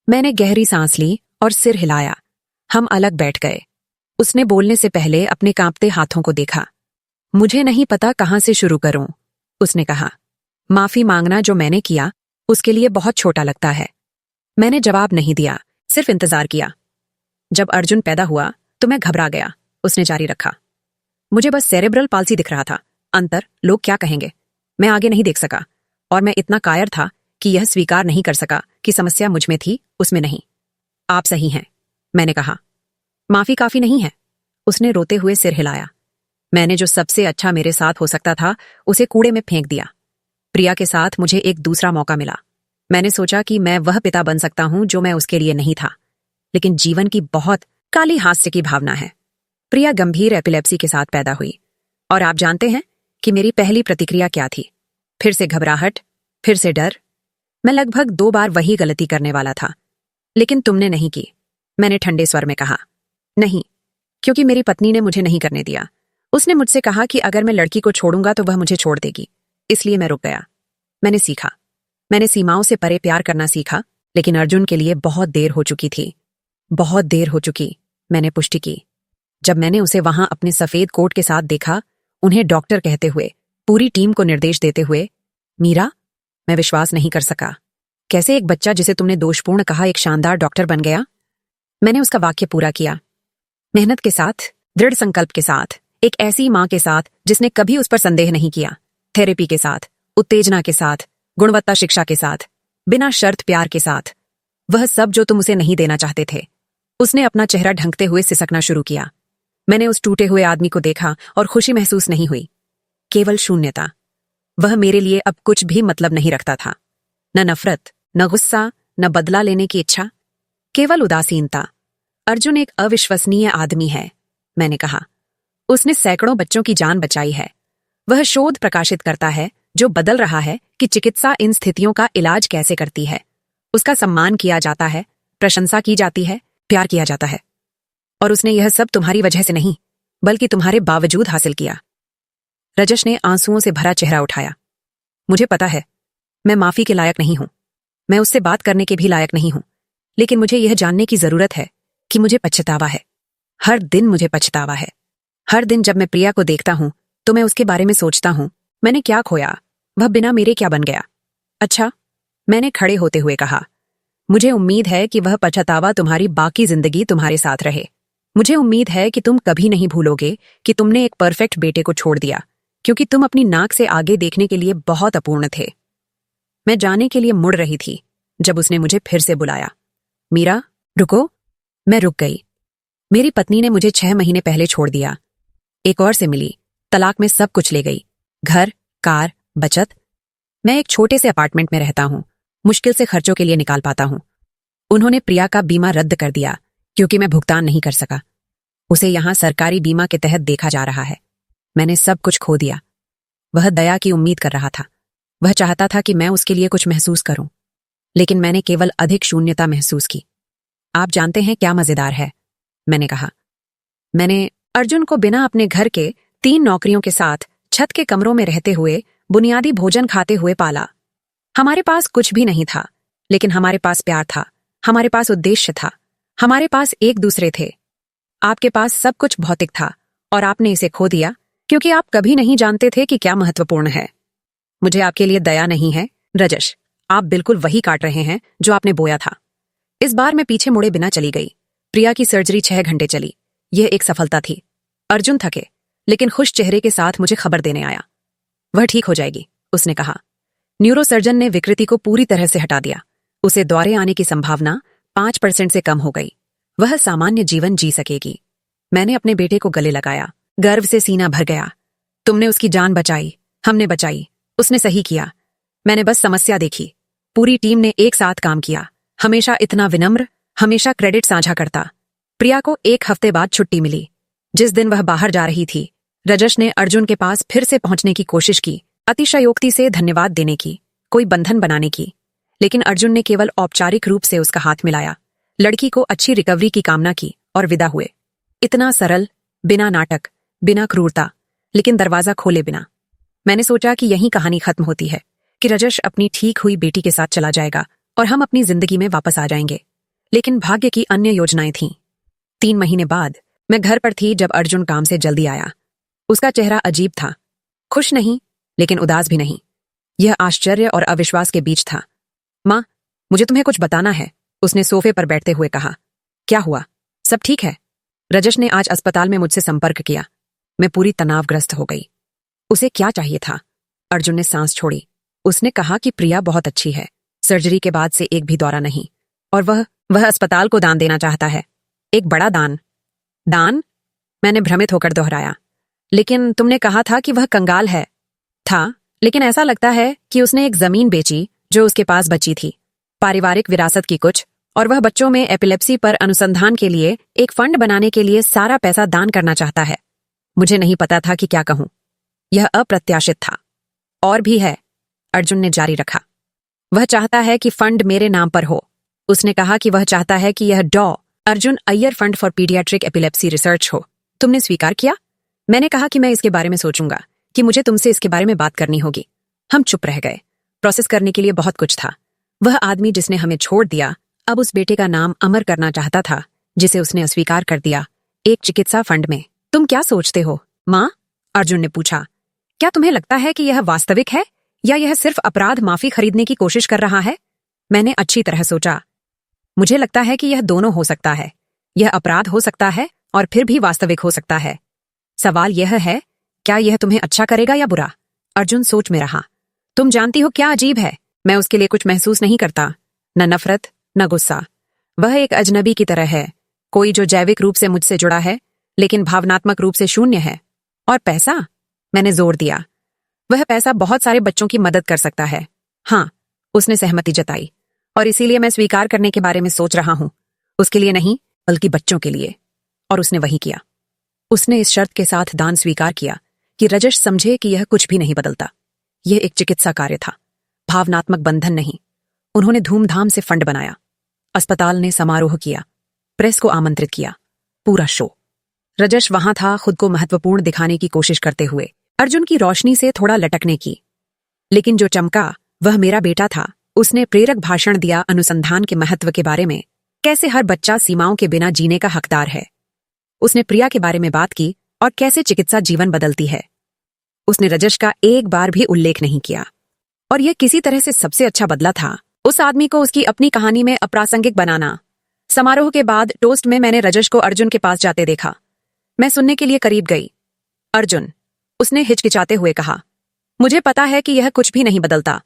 मैंने गहरी सांस ली और सिर हिलाया। हम अलग बैठ गए। उसने बोलने से पहले अपने कांपते हाथों को देखा। मुझे नहीं पता कहां से शुरू करूं, उसने कहा। माफी मांगना जो मैंने किया उसके लिए बहुत छोटा लगता है। मैंने जवाब नहीं दिया, सिर्फ इंतजार किया। जब अर्जुन पैदा हुआ तो मैं घबरा गया, उसने जारी रखा। मुझे बस सेरेब्रल पाल्सी दिख रहा था। अंतर, लोग क्या कहेंगे? मैं आगे नहीं देख सका और मैं इतना कायर था कि यह स्वीकार नहीं कर सका कि समस्या मुझ में थी, उसमें नहीं। आप सही हैं, मैंने कहा। माफी काफी नहीं है, उसने रोते हुए सिर हिलाया। मैंने जो सबसे अच्छा मेरे साथ हो सकता था उसे कूड़े में फेंक दिया। प्रिया के साथ मुझे एक दूसरा मौका मिला। मैंने सोचा कि मैं वह पिता बन सकता हूं जो मैं उसके लिए नहीं था। लेकिन जीवन की बहुत काली हास्य की भावना है। प्रिया गंभीर एपिलेप्सी के साथ पैदा हुई और आप जानते हैं कि मेरी पहली प्रतिक्रिया क्या थी? फिर से घबराहट, फिर से डर। मैं लगभग 2 बार वही गलती करने वाला था। लेकिन तुमने नहीं की, मैंने ठंडे स्वर में कहा। नहीं, क्योंकि मेरी पत्नी ने मुझे नहीं करने दिया। उसने मुझसे कहा कि अगर मैं लड़की को छोड़ूंगा तो वह मुझे छोड़ देगी। इसलिए मैं रुक गया। मैंने सीखा, मैंने सीमाओं से परे प्यार करना सीखा। लेकिन अर्जुन के लिए बहुत देर हो चुकी थी। बहुत देर हो चुकी, मैंने पुष्टि की। जब मैंने उसे वहां अपने सफेद कोट के साथ देखा, उन्हें डॉक्टर कहते हुए, पूरी टीम को निर्देश देते हुए, मीरा, मैं विश्वास नहीं कर सका। कैसे एक बच्चा जिसे तुमने दोषपूर्ण कहा एक शानदार डॉक्टर बन गया? मैंने उसका वाक्य पूरा किया। मेहनत के साथ, दृढ़ संकल्प के साथ, एक ऐसी मां के साथ जिसने कभी उस पर संदेह नहीं किया। थेरेपी के साथ, उत्तेजना के साथ, गुणवत्ता शिक्षा के साथ, बिना शर्त प्यार के साथ। वह सब जो तुम उसे नहीं देना चाहते थे। उसने अपना चेहरा ढंकते हुए सिसकना शुरू किया। मैंने उस टूटे हुए आदमी को देखा और खुशी महसूस नहीं हुई, केवल शून्यता। वह मेरे लिए अब कुछ भी मतलब नहीं रखता था। न नफरत, न गुस्सा, न बदला लेने की इच्छा, केवल उदासीनता। अर्जुन एक अविश्वसनीय आदमी है, मैंने कहा। उसने सैकड़ों बच्चों की जान बचाई है। वह शोध प्रकाशित करता है जो बदल रहा है कि चिकित्सा इन स्थितियों का इलाज कैसे करती है। उसका सम्मान किया जाता है, प्रशंसा की जाती है, प्यार किया जाता है। और उसने यह सब तुम्हारी वजह से नहीं, बल्कि तुम्हारे बावजूद हासिल किया। रजश ने आंसुओं से भरा चेहरा उठाया। मुझे पता है, मैं माफी के लायक नहीं हूं। मैं उससे बात करने के भी लायक नहीं हूं। लेकिन मुझे यह जानने की जरूरत है कि मुझे पछतावा है। हर दिन मुझे पछतावा है। हर दिन जब मैं प्रिया को देखता हूं तो मैं उसके बारे में सोचता हूं, मैंने क्या खोया? वह बिना मेरे क्या बन गया? अच्छा, मैंने खड़े होते हुए कहा, मुझे उम्मीद है कि वह पछतावा तुम्हारी बाकी जिंदगी तुम्हारे साथ रहे। मुझे उम्मीद है कि तुम कभी नहीं भूलोगे कि तुमने एक परफेक्ट बेटे को छोड़ दिया, क्योंकि तुम अपनी नाक से आगे देखने के लिए बहुत अपूर्ण थे। मैं जाने के लिए मुड़ रही थी जब उसने मुझे फिर से बुलाया। मीरा, रुको। मैं रुक गई। मेरी पत्नी ने मुझे 6 महीने पहले छोड़ दिया। एक और से मिली, तलाक में सब कुछ ले गई, घर, कार, बचत। मैं एक छोटे से अपार्टमेंट में रहता हूं, मुश्किल से खर्चों के लिए निकाल पाता हूं। उन्होंने प्रिया का बीमा रद्द कर दिया क्योंकि मैं भुगतान नहीं कर सका। उसे यहां सरकारी बीमा के तहत देखा जा रहा है। मैंने सब कुछ खो दिया। वह दया की उम्मीद कर रहा था। वह चाहता था कि मैं उसके लिए कुछ महसूस करूं, लेकिन मैंने केवल अधिक शून्यता महसूस की। आप जानते हैं क्या मजेदार है? मैंने कहा। मैंने अर्जुन को बिना अपने घर के 3 नौकरियों के साथ छत के कमरों में रहते हुए बुनियादी भोजन खाते हुए पाला। हमारे पास कुछ भी नहीं था, लेकिन हमारे पास प्यार था, हमारे पास उद्देश्य था, हमारे पास एक दूसरे थे। आपके पास सब कुछ भौतिक था और आपने इसे खो दिया क्योंकि आप कभी नहीं जानते थे कि क्या महत्वपूर्ण है। मुझे आपके लिए दया नहीं है, रजश। आप बिल्कुल वही काट रहे हैं जो आपने बोया था। इस बार मैं पीछे मुड़े बिना चली गई। प्रिया की सर्जरी 6 घंटे चली। यह एक सफलता थी। अर्जुन थके लेकिन खुश चेहरे के साथ मुझे खबर देने आया। वह ठीक हो जाएगी, उसने कहा। न्यूरोसर्जन ने विकृति को पूरी तरह से हटा दिया। उसे दौरे आने की संभावना 5% से कम हो गई। वह सामान्य जीवन जी सकेगी। मैंने अपने बेटे को गले लगाया। गर्व से सीना भर गया। तुमने उसकी जान बचाई, हमने बचाई। उसने सही किया। मैंने बस समस्या देखी। पूरी टीम ने एक साथ काम किया। हमेशा इतना विनम्र, हमेशा क्रेडिट साझा करता। प्रिया को 1 हफ्ते बाद छुट्टी मिली। जिस दिन वह बाहर जा रही थी, रजश ने अर्जुन के पास फिर से पहुंचने की कोशिश की, अतिशयोक्ति से धन्यवाद देने की, कोई बंधन बनाने की। लेकिन अर्जुन ने केवल औपचारिक रूप से उसका हाथ मिलाया, लड़की को अच्छी रिकवरी की कामना की और विदा हुए। इतना सरल, बिना नाटक, बिना क्रूरता, लेकिन दरवाजा खोले बिना। मैंने सोचा कि यही कहानी खत्म होती है, कि रजश अपनी ठीक हुई बेटी के साथ चला जाएगा और हम अपनी जिंदगी में वापस आ जाएंगे। लेकिन भाग्य की अन्य योजनाएं थीं। 3 महीने बाद मैं घर पर थी जब अर्जुन काम से जल्दी आया। उसका चेहरा अजीब था, खुश नहीं लेकिन उदास भी नहीं। यह आश्चर्य और अविश्वास के बीच था। माँ, मुझे तुम्हें कुछ बताना है, उसने सोफे पर बैठते हुए कहा। क्या हुआ? सब ठीक है? रजश ने आज अस्पताल में मुझसे संपर्क किया। मैं पूरी तनावग्रस्त हो गई। उसे क्या चाहिए था? अर्जुन ने सांस छोड़ी। उसने कहा कि प्रिया बहुत अच्छी है, सर्जरी के बाद से एक भी दौरा नहीं, और वह अस्पताल को दान देना चाहता है। एक बड़ा दान? दान? मैंने भ्रमित होकर दोहराया। लेकिन तुमने कहा था कि वह कंगाल है। था, लेकिन ऐसा लगता है कि उसने एक जमीन बेची जो उसके पास बची थी, पारिवारिक विरासत की कुछ, और वह बच्चों में एपिलेप्सी पर अनुसंधान के लिए एक फंड बनाने के लिए सारा पैसा दान करना चाहता है। मुझे नहीं पता था कि क्या कहूं। यह अप्रत्याशित था। और भी है, अर्जुन ने जारी रखा। वह चाहता है कि फंड मेरे नाम पर हो। उसने कहा कि वह चाहता है कि यह Arjun Iyer fund for paediatric epilepsy research हो। तुमने स्वीकार किया? मैंने कहा कि मैं इसके बारे में सोचूंगा, कि मुझे तुमसे इसके बारे में बात करनी होगी। हम चुप रह गए। प्रोसेस करने के लिए बहुत कुछ था। वह आदमी जिसने हमें छोड़ दिया अब उस बेटे का नाम अमर करना चाहता था, जिसे उसने अस्वीकार कर दिया, एक चिकित्सा फंड में। तुम क्या सोचते हो, माँ? अर्जुन ने पूछा। क्या तुम्हें लगता है कि यह वास्तविक है, या यह सिर्फ अपराध माफी खरीदने की कोशिश कर रहा है? मैंने अच्छी तरह सोचा। मुझे लगता है कि यह दोनों हो सकता है। यह अपराध हो सकता है और फिर भी वास्तविक हो सकता है। सवाल यह है, क्या यह तुम्हें अच्छा करेगा या बुरा? अर्जुन सोच में रहा। तुम जानती हो क्या अजीब है, मैं उसके लिए कुछ महसूस नहीं करता, न नफरत न गुस्सा। वह एक अजनबी की तरह है, कोई जो जैविक रूप से मुझसे जुड़ा है लेकिन भावनात्मक रूप से शून्य है। और पैसा? मैंने जोर दिया। वह पैसा बहुत सारे बच्चों की मदद कर सकता है। हाँ, उसने सहमति जताई। और इसीलिए मैं स्वीकार करने के बारे में सोच रहा हूं। उसके लिए नहीं, बल्कि बच्चों के लिए। और उसने वही किया। उसने इस शर्त के साथ दान स्वीकार किया कि रजश समझे कि यह कुछ भी नहीं बदलता। यह एक चिकित्सा कार्य था, भावनात्मक बंधन नहीं। उन्होंने धूमधाम से फंड बनाया। अस्पताल ने समारोह किया, प्रेस को आमंत्रित किया, पूरा शो। रजश वहां था, खुद को महत्वपूर्ण दिखाने की कोशिश करते हुए, अर्जुन की रोशनी से थोड़ा लटकने की। लेकिन जो चमका वह मेरा बेटा था। उसने प्रेरक भाषण दिया अनुसंधान के महत्व के बारे में, कैसे हर बच्चा सीमाओं के बिना जीने का हकदार है। उसने प्रिया के बारे में बात की और कैसे चिकित्सा जीवन बदलती है। उसने रजश का एक बार भी उल्लेख नहीं किया। और यह किसी तरह से सबसे अच्छा बदला था, उस आदमी को उसकी अपनी कहानी में अप्रासंगिक बनाना। समारोह के बाद टोस्ट में मैंने रजश को अर्जुन के पास जाते देखा। मैं सुनने के लिए करीब गई। अर्जुन, उसने हिचकिचाते हुए कहा, मुझे पता है कि यह कुछ भी नहीं बदलता।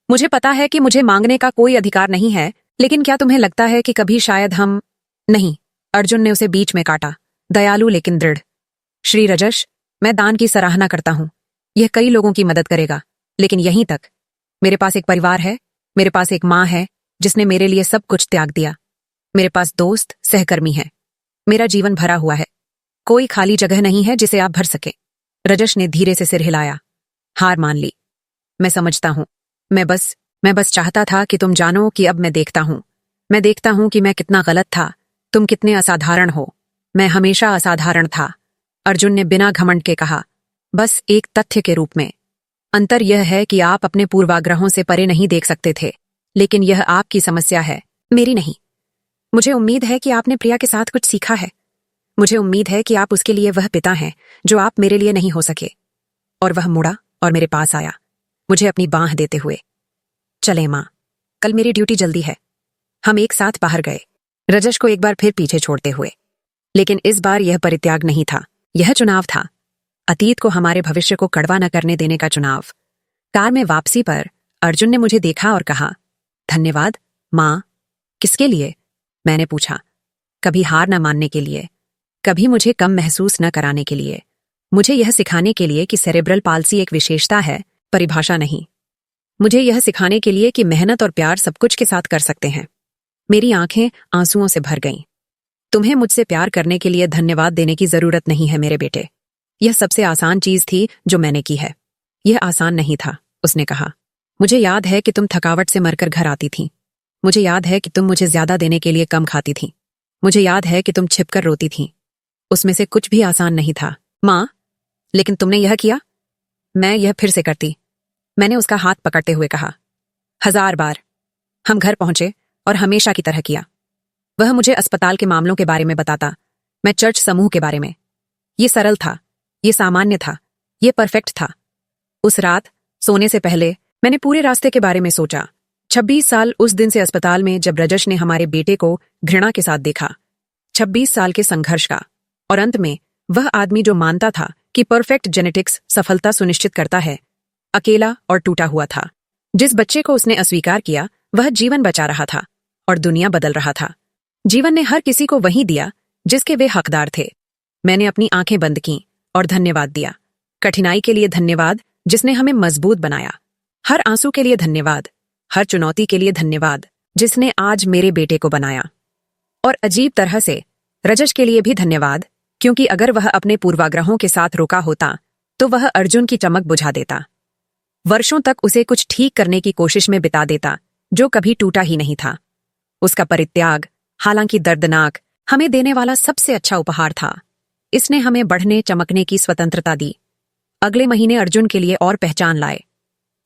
मुझे पता है कि मुझे मांगने का कोई अधिकार नहीं है, लेकिन क्या तुम्हें लगता है कि कभी शायद हम... नहीं, अर्जुन ने उसे बीच में काटा, दयालु लेकिन दृढ़। श्री रजश, मैं दान की सराहना करता हूं। यह कई लोगों की मदद करेगा, लेकिन यहीं तक। मेरे पास एक परिवार है, मेरे पास एक माँ है जिसने मेरे लिए सब कुछ त्याग दिया। मेरे पास दोस्त, सहकर्मी है। मेरा जीवन भरा हुआ है। कोई खाली जगह नहीं है जिसे आप भर सके। रजश ने धीरे से सिर हिलाया, हार मान ली। मैं समझता हूं। मैं बस चाहता था कि तुम जानो कि अब मैं देखता हूं कि मैं कितना गलत था, तुम कितने असाधारण हो। मैं हमेशा असाधारण था, अर्जुन ने बिना घमंड के कहा, बस एक तथ्य के रूप में। अंतर यह है कि आप अपने पूर्वाग्रहों से परे नहीं देख सकते थे, लेकिन यह आपकी समस्या है, मेरी नहीं। मुझे उम्मीद है कि आपने प्रिया के साथ कुछ सीखा है। मुझे उम्मीद है कि आप उसके लिए वह पिता हैं जो आप मेरे लिए नहीं हो सके। और वह मुड़ा और मेरे पास आया, मुझे अपनी बांह देते हुए। चले माँ, कल मेरी ड्यूटी जल्दी है। हम एक साथ बाहर गए, रजश को एक बार फिर पीछे छोड़ते हुए। लेकिन इस बार यह परित्याग नहीं था, यह चुनाव था। अतीत को हमारे भविष्य को कड़वा न करने देने का चुनाव। कार में वापसी पर अर्जुन ने मुझे देखा और कहा, धन्यवाद माँ। किसके लिए? मैंने पूछा। कभी हार न मानने के लिए, कभी मुझे कम महसूस न कराने के लिए, मुझे यह सिखाने के लिए कि सेरेब्रल पाल्सी एक विशेषता है, परिभाषा नहीं। मुझे यह सिखाने के लिए कि मेहनत और प्यार सब कुछ के साथ कर सकते हैं। मेरी आंखें आंसुओं से भर गईं। तुम्हें मुझसे प्यार करने के लिए धन्यवाद देने की जरूरत नहीं है मेरे बेटे। यह सबसे आसान चीज थी जो मैंने की है। यह आसान नहीं था, उसने कहा। मुझे याद है कि तुम थकावट से मरकर घर आती थीं। मुझे याद है कि तुम मुझे ज्यादा देने के लिए कम खाती थीं। मुझे याद है कि तुम छिपकर रोती थीं। उसमें से कुछ भी आसान नहीं था माँ, लेकिन तुमने यह किया। मैं यह फिर से करती, मैंने उसका हाथ पकड़ते हुए कहा। 1000 बार। हम घर पहुंचे और हमेशा की तरह किया। वह मुझे अस्पताल के मामलों के बारे में बताता, मैं चर्च समूह के बारे में। ये सरल था, ये सामान्य था, ये परफेक्ट था। उस रात सोने से पहले मैंने पूरे रास्ते के बारे में सोचा। 26 साल उस दिन से अस्पताल में जब रजश ने हमारे बेटे को घृणा के साथ देखा। 26 साल के संघर्ष का, और अंत में वह आदमी जो मानता था कि परफेक्ट जेनेटिक्स सफलता सुनिश्चित करता है, अकेला और टूटा हुआ था। जिस बच्चे को उसने अस्वीकार किया वह जीवन बचा रहा था और दुनिया बदल रहा था। जीवन ने हर किसी को वही दिया जिसके वे हकदार थे। मैंने अपनी आंखें बंद की और धन्यवाद दिया। कठिनाई के लिए धन्यवाद जिसने हमें मजबूत बनाया। हर आंसू के लिए धन्यवाद, हर चुनौती के लिए धन्यवाद जिसने आज मेरे बेटे को बनाया। और अजीब तरह से रजश के लिए भी धन्यवाद, क्योंकि अगर वह अपने पूर्वाग्रहों के साथ रुका होता तो वह अर्जुन की चमक बुझा देता, वर्षों तक उसे कुछ ठीक करने की कोशिश में बिता देता जो कभी टूटा ही नहीं था। उसका परित्याग, हालांकि दर्दनाक, हमें देने वाला सबसे अच्छा उपहार था। इसने हमें बढ़ने चमकने की स्वतंत्रता दी। अगले महीने अर्जुन के लिए और पहचान लाए।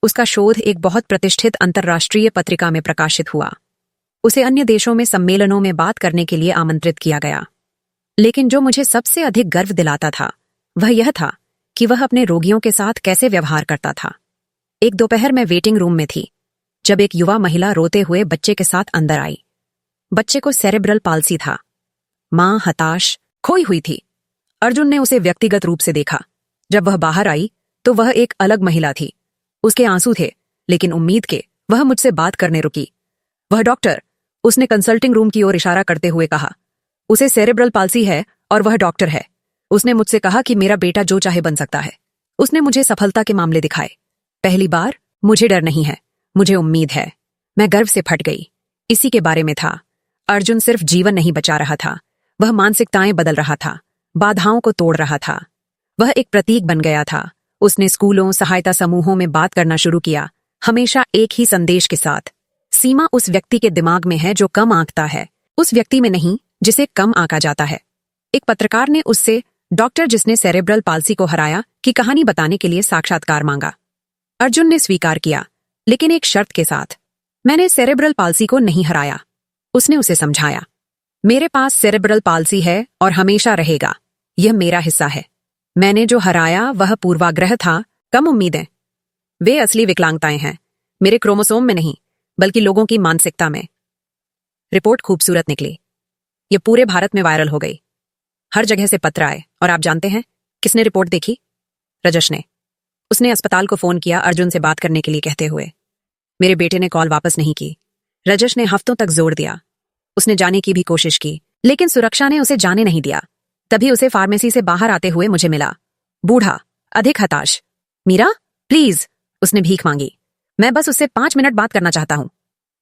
उसका शोध एक बहुत प्रतिष्ठित अंतर्राष्ट्रीय पत्रिका में प्रकाशित हुआ। उसे अन्य देशों में सम्मेलनों में बात करने के लिए आमंत्रित किया गया। लेकिन जो मुझे सबसे अधिक गर्व दिलाता था वह यह था कि वह अपने रोगियों के साथ कैसे व्यवहार करता था। एक दोपहर में वेटिंग रूम में थी जब एक युवा महिला रोते हुए बच्चे के साथ अंदर आई। बच्चे को सेरेब्रल पाल्सी था। मां हताश, खोई हुई थी। अर्जुन ने उसे व्यक्तिगत रूप से देखा। जब वह बाहर आई तो वह एक अलग महिला थी। उसके आंसू थे, लेकिन उम्मीद के वह मुझसे बात करने रुकी। वह डॉक्टर, उसने कंसल्टिंग रूम की ओर इशारा करते हुए कहा। उसे सेरेब्रल पाल्सी है और वह डॉक्टर है। उसने मुझसे कहा कि मेरा बेटा जो चाहे बन सकता है। उसने मुझे सफलता के मामले दिखाए। पहली बार मुझे डर नहीं है, मुझे उम्मीद है। मैं गर्व से फट गई। इसी के बारे में था। अर्जुन सिर्फ जीवन नहीं बचा रहा था, वह मानसिकताएं बदल रहा था, बाधाओं को तोड़ रहा था। वह एक प्रतीक बन गया था। उसने स्कूलों, सहायता समूहों में बात करना शुरू किया, हमेशा एक ही संदेश के साथ। सीमा उस व्यक्ति के दिमाग में है जो कम आंकता है, उस व्यक्ति में नहीं जिसे कम आंका जाता है। एक पत्रकार ने उससे डॉक्टर जिसने सेरेब्रल पाल्सी को हराया की कहानी बताने के लिए साक्षात्कार मांगा। अर्जुन ने स्वीकार किया, लेकिन एक शर्त के साथ। मैंने सेरेब्रल पाल्सी को नहीं हराया। उसने उसे समझाया, मेरे पास सेरेब्रल पाल्सी है और हमेशा रहेगा। यह मेरा हिस्सा है। मैंने जो हराया वह पूर्वाग्रह था, कम उम्मीदें। वे असली विकलांगताएं हैं, मेरे क्रोमोसोम में नहीं बल्कि लोगों की मानसिकता में। रिपोर्ट खूबसूरत निकली। यह पूरे भारत में वायरल हो गई। हर जगह से पत्र आए। और आप जानते हैं किसने रिपोर्ट देखी? रजश ने। उसने अस्पताल को फोन किया अर्जुन से बात करने के लिए कहते हुए। मेरे बेटे ने कॉल वापस नहीं की। रजश ने हफ्तों तक जोर दिया। उसने जाने की भी कोशिश की, लेकिन सुरक्षा ने उसे जाने नहीं दिया। तभी उसे फार्मेसी से बाहर आते हुए मुझे मिला, बूढ़ा, अधिक हताश। मीरा, प्लीज, उसने भीख मांगी। मैं बस उससे 5 मिनट बात करना चाहता हूं।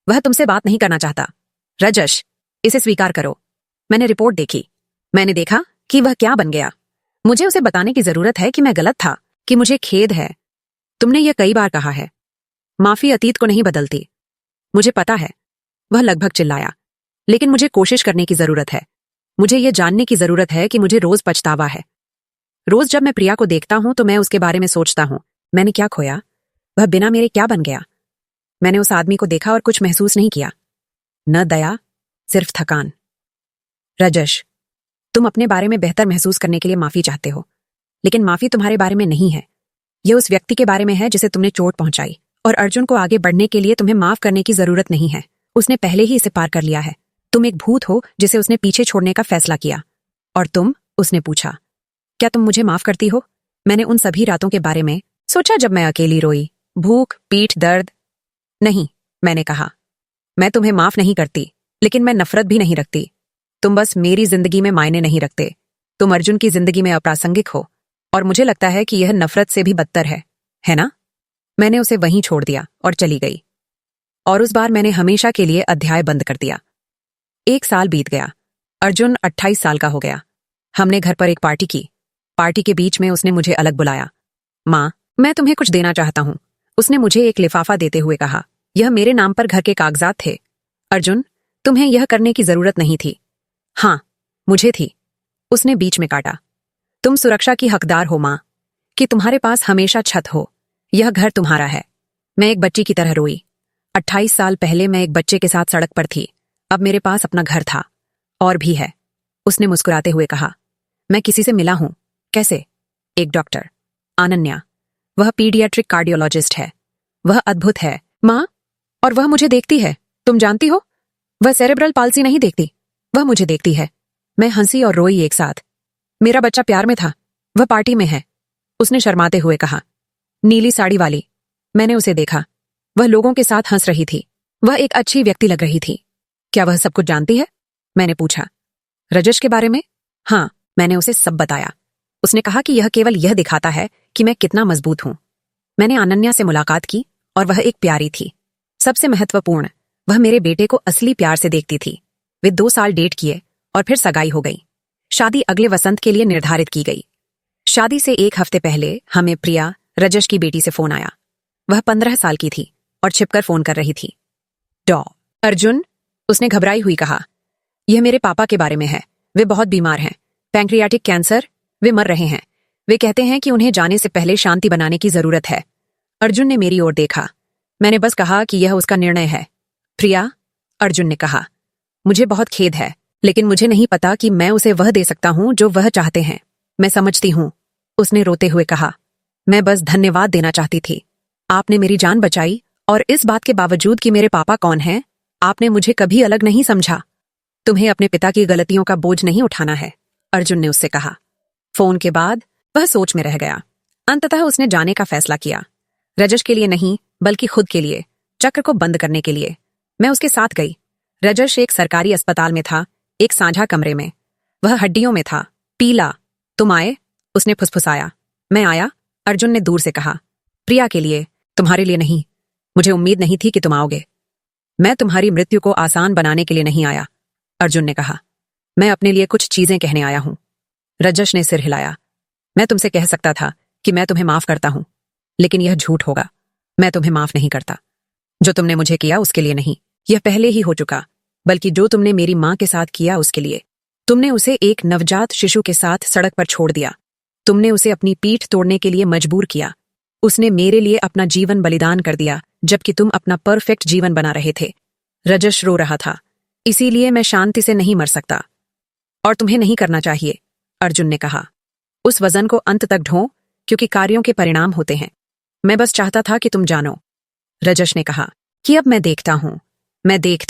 वह तुमसे बात नहीं करना चाहता। रजश, इसे स्वीकार करो। मैंने रिपोर्ट देखी। मैंने देखा कि वह क्या बन गया। मुझे उसे बताने की जरूरत है कि मैं गलत था, कि मुझे खेद है। तुमने यह कई बार कहा है। माफी अतीत को नहीं बदलती। मुझे पता है। वह लगभग चिल्लाया। लेकिन मुझे कोशिश करने की जरूरत है। मुझे यह जानने की जरूरत है कि मुझे रोज पछतावा है। रोज जब मैं प्रिया को देखता हूं तो मैं उसके बारे में सोचता हूं, मैंने क्या खोया? वह बिना मेरे क्या बन गया? मैंने उस आदमी को देखा और कुछ महसूस नहीं किया। न दया, सिर्फ थकान। रजश, तुम अपने बारे में बेहतर महसूस करने के लिए माफी चाहते हो, लेकिन माफी तुम्हारे बारे में नहीं है। यह उस व्यक्ति के बारे में है जिसे तुमने चोट पहुंचाई। और अर्जुन को आगे बढ़ने के लिए तुम्हें माफ करने की जरूरत नहीं है। उसने पहले ही इसे पार कर लिया है। तुम एक भूत हो जिसे उसने पीछे छोड़ने का फैसला किया। और तुम, उसने पूछा, क्या तुम मुझे माफ करती हो? मैंने उन सभी रातों के बारे में सोचा जब मैं अकेली रोई, भूख, पीठ दर्द। नहीं, मैंने कहा, मैं तुम्हें माफ नहीं करती, लेकिन मैं नफरत भी नहीं रखती। तुम बस मेरी जिंदगी में मायने नहीं रखते। तुम अर्जुन की जिंदगी में अप्रासंगिक हो, और मुझे लगता है कि यह नफरत से भी बदतर है ना? मैंने उसे वहीं छोड़ दिया और चली गई। और उस बार मैंने हमेशा के लिए अध्याय बंद कर दिया। 1 साल बीत गया। अर्जुन 28 साल का हो गया। हमने घर पर एक पार्टी की। पार्टी के बीच में उसने मुझे अलग बुलाया। माँ, मैं तुम्हें कुछ देना चाहता हूँ। उसने मुझे एक लिफाफा देते हुए कहा। यह मेरे नाम पर घर के कागजात थे। अर्जुन, तुम्हें यह करने की जरूरत नहीं थी। हाँ, मुझे थी। उसने बीच में काटा। तुम सुरक्षा की हकदार हो माँ, कि तुम्हारे पास हमेशा छत हो। यह घर तुम्हारा है। मैं एक बच्ची की तरह रोई। 28 साल पहले मैं एक बच्चे के साथ सड़क पर थी। अब मेरे पास अपना घर था, और भी है। उसने मुस्कुराते हुए कहा। मैं किसी से मिला हूं। कैसे? एक डॉक्टर, अनन्या। वह पीडियाट्रिक कार्डियोलॉजिस्ट है। वह अद्भुत है माँ, और वह मुझे देखती है। तुम जानती हो, वह सेरेब्रल पाल्सी नहीं देखती, वह मुझे देखती है। मैं हंसी और रोई एक साथ। मेरा बच्चा प्यार में था। वह पार्टी में है, उसने शर्माते हुए कहा। नीली साड़ी वाली, मैंने उसे देखा। वह लोगों के साथ हंस रही थी। वह एक अच्छी व्यक्ति लग रही थी। क्या वह सब कुछ जानती है? मैंने पूछा। रजश के बारे में? हाँ, मैंने उसे सब बताया। उसने कहा कि यह केवल यह दिखाता है कि मैं कितना मजबूत हूं। मैंने अनन्या से मुलाकात की और वह एक प्यारी थी। सबसे महत्वपूर्ण, वह मेरे बेटे को असली प्यार से देखती थी। वे 2 साल डेट किए और फिर सगाई हो गई। शादी अगले वसंत के लिए निर्धारित की गई। शादी से 1 हफ्ते पहले हमें प्रिया, रजश की बेटी से फोन आया। वह 15 साल की थी और छिपकर फोन कर रही थी। अर्जुन, उसने घबराई हुई कहा, यह मेरे पापा के बारे में है। वे बहुत बीमार हैं, पैंक्रियाटिक कैंसर, वे मर रहे हैं। वे कहते हैं कि उन्हें जाने से पहले शांति बनाने की जरूरत है। अर्जुन ने मेरी ओर देखा। मैंने बस कहा कि यह उसका निर्णय है। प्रिया, अर्जुन ने कहा, मुझे बहुत खेद है, लेकिन मुझे नहीं पता कि मैं उसे वह दे सकता हूं जो वह चाहते हैं। मैं समझती हूं, उसने रोते हुए कहा। मैं बस धन्यवाद देना चाहती थी। आपने मेरी जान बचाई और इस बात के बावजूद कि मेरे पापा कौन हैं, आपने मुझे कभी अलग नहीं समझा। तुम्हें अपने पिता की गलतियों का बोझ नहीं उठाना है, अर्जुन ने उससे कहा। फोन के बाद वह सोच में रह गया। अंततः उसने जाने का फैसला किया। रजश के लिए नहीं, बल्कि खुद के लिए, चक्र को बंद करने के लिए। मैं उसके साथ गई। रजश एक सरकारी अस्पताल में था, एक साझा कमरे में। वह हड्डियों में था, पीला। तुम आए? उसने फुसफुसाया। मैं आया, अर्जुन ने दूर से कहा। प्रिया के लिए, तुम्हारे लिए नहीं। मुझे उम्मीद नहीं थी कि तुम आओगे। मैं तुम्हारी मृत्यु को आसान बनाने के लिए नहीं आया, अर्जुन ने कहा। मैं अपने लिए कुछ चीजें कहने आया हूं। रजश ने सिर हिलाया। मैं तुमसे कह सकता था कि मैं तुम्हें माफ करता हूं, लेकिन यह झूठ होगा। मैं तुम्हें माफ नहीं करता। जो तुमने मुझे किया उसके लिए नहीं, यह पहले ही हो चुका, बल्कि जो तुमने मेरी मां के साथ किया उसके लिए। तुमने उसे एक नवजात शिशु के साथ सड़क पर छोड़ दिया। तुमने उसे अपनी पीठ तोड़ने के लिए मजबूर किया। उसने मेरे लिए अपना जीवन बलिदान कर दिया, जबकि तुम अपना परफेक्ट जीवन बना रहे थे। रजश रो रहा था। इसीलिए मैं शांति से नहीं मर सकता। और तुम्हें नहीं करना चाहिए, अर्जुन ने कहा। उस वजन को अंत तक ढो, क्योंकि कार्यों के परिणाम होते हैं। मैं बस चाहता था कि तुम जानो, रजश ने कहा, कि अब मैं देखता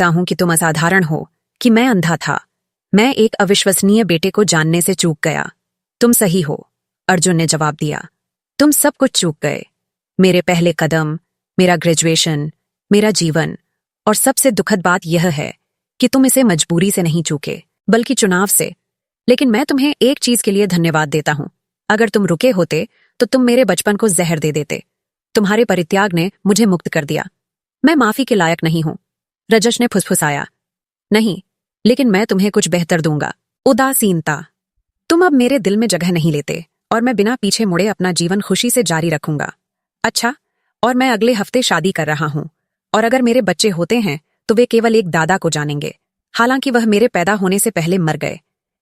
हूं कि तुम असाधारण हो, कि मैं अंधा था। मैं एक अविश्वसनीय बेटे को जानने से चूक गया। तुम सही हो, अर्जुन ने जवाब दिया। तुम सब कुछ चूक गए। मेरे पहले कदम, मेरा ग्रेजुएशन, मेरा जीवन। और सबसे दुखद बात यह है कि तुम इसे मजबूरी से नहीं चूके, बल्कि चुनाव से। लेकिन मैं तुम्हें एक चीज के लिए धन्यवाद देता हूं। अगर तुम रुके होते तो तुम मेरे बचपन को जहर दे देते। तुम्हारे परित्याग ने मुझे मुक्त कर दिया। मैं माफी के लायक नहीं हूं, रजश ने फुसफुसाया। नहीं, लेकिन मैं तुम्हें कुछ बेहतर दूंगा। उदासीनता। तुम अब मेरे दिल में जगह नहीं लेते और मैं बिना पीछे मुड़े अपना जीवन खुशी से जारी रखूंगा। अच्छा, और मैं अगले हफ्ते शादी कर रहा हूं, और अगर मेरे बच्चे होते हैं तो वे केवल एक दादा को जानेंगे। हालांकि वह मेरे पैदा होने से पहले मर गए,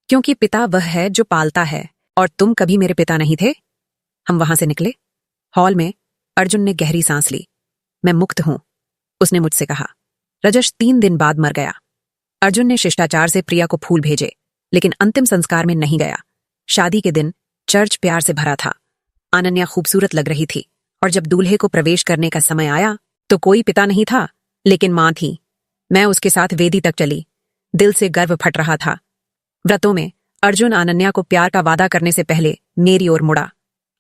क्योंकि पिता वह है जो पालता है, और तुम कभी मेरे पिता नहीं थे। हम वहां से निकले। हॉल में अर्जुन ने गहरी सांस ली। मैं मुक्त हूं, उसने मुझसे कहा। रजश 3 दिन बाद मर गया। अर्जुन ने शिष्टाचार से प्रिया को फूल भेजे, लेकिन अंतिम संस्कार में नहीं गया। शादी के दिन चर्च प्यार से भरा था। अनन्या खूबसूरत लग रही थी, और जब दूल्हे को प्रवेश करने का समय आया तो कोई पिता नहीं था, लेकिन मां थी। मैं उसके साथ वेदी तक चली। दिल से गर्व फट रहा था। व्रतों में अर्जुन अनन्या को प्यार का वादा करने से पहले मेरी ओर मुड़ा।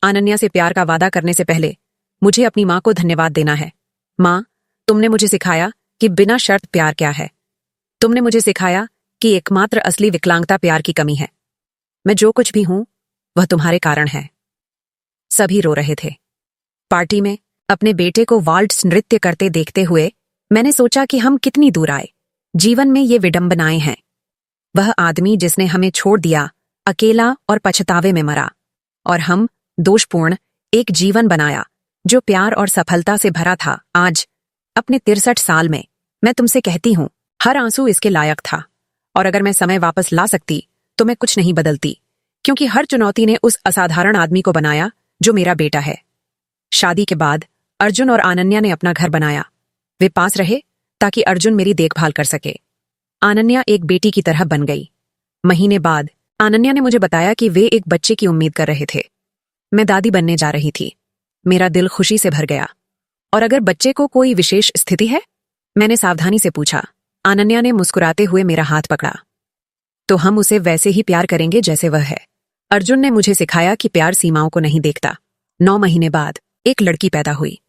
अनन्या से प्यार का वादा करने से पहले मुझे अपनी मां को धन्यवाद देना है। मां, तुमने मुझे सिखाया कि बिना शर्त प्यार क्या है। तुमने मुझे सिखाया कि एकमात्र असली विकलांगता प्यार की कमी है। मैं जो कुछ भी हूं वह तुम्हारे कारण है। सभी रो रहे थे। पार्टी में अपने बेटे को वाल्ट्स नृत्य करते देखते हुए मैंने सोचा कि हम कितनी दूर आए। जीवन में ये विडंबनाएं हैं। वह आदमी जिसने हमें छोड़ दिया, अकेला और पछतावे में मरा, और हम दोषपूर्ण एक जीवन बनाया जो प्यार और सफलता से भरा था। आज अपने 63 साल में मैं तुमसे कहती हूं, हर आंसू इसके लायक था। और अगर मैं समय वापस ला सकती तो मैं कुछ नहीं बदलती, क्योंकि हर चुनौती ने उस असाधारण आदमी को बनाया जो मेरा बेटा है। शादी के बाद अर्जुन और अनन्या ने अपना घर बनाया। वे पास रहे ताकि अर्जुन मेरी देखभाल कर सके। अनन्या एक बेटी की तरह बन गई। महीने बाद अनन्या ने मुझे बताया कि वे एक बच्चे की उम्मीद कर रहे थे। मैं दादी बनने जा रही थी। मेरा दिल खुशी से भर गया। और अगर बच्चे को कोई विशेष स्थिति है? मैंने सावधानी से पूछा। अनन्या ने मुस्कुराते हुए मेरा हाथ पकड़ा। तो हम उसे वैसे ही प्यार करेंगे जैसे वह है। अर्जुन ने मुझे सिखाया कि प्यार सीमाओं को नहीं देखता। 9 महीने बाद एक लड़की पैदा हुई।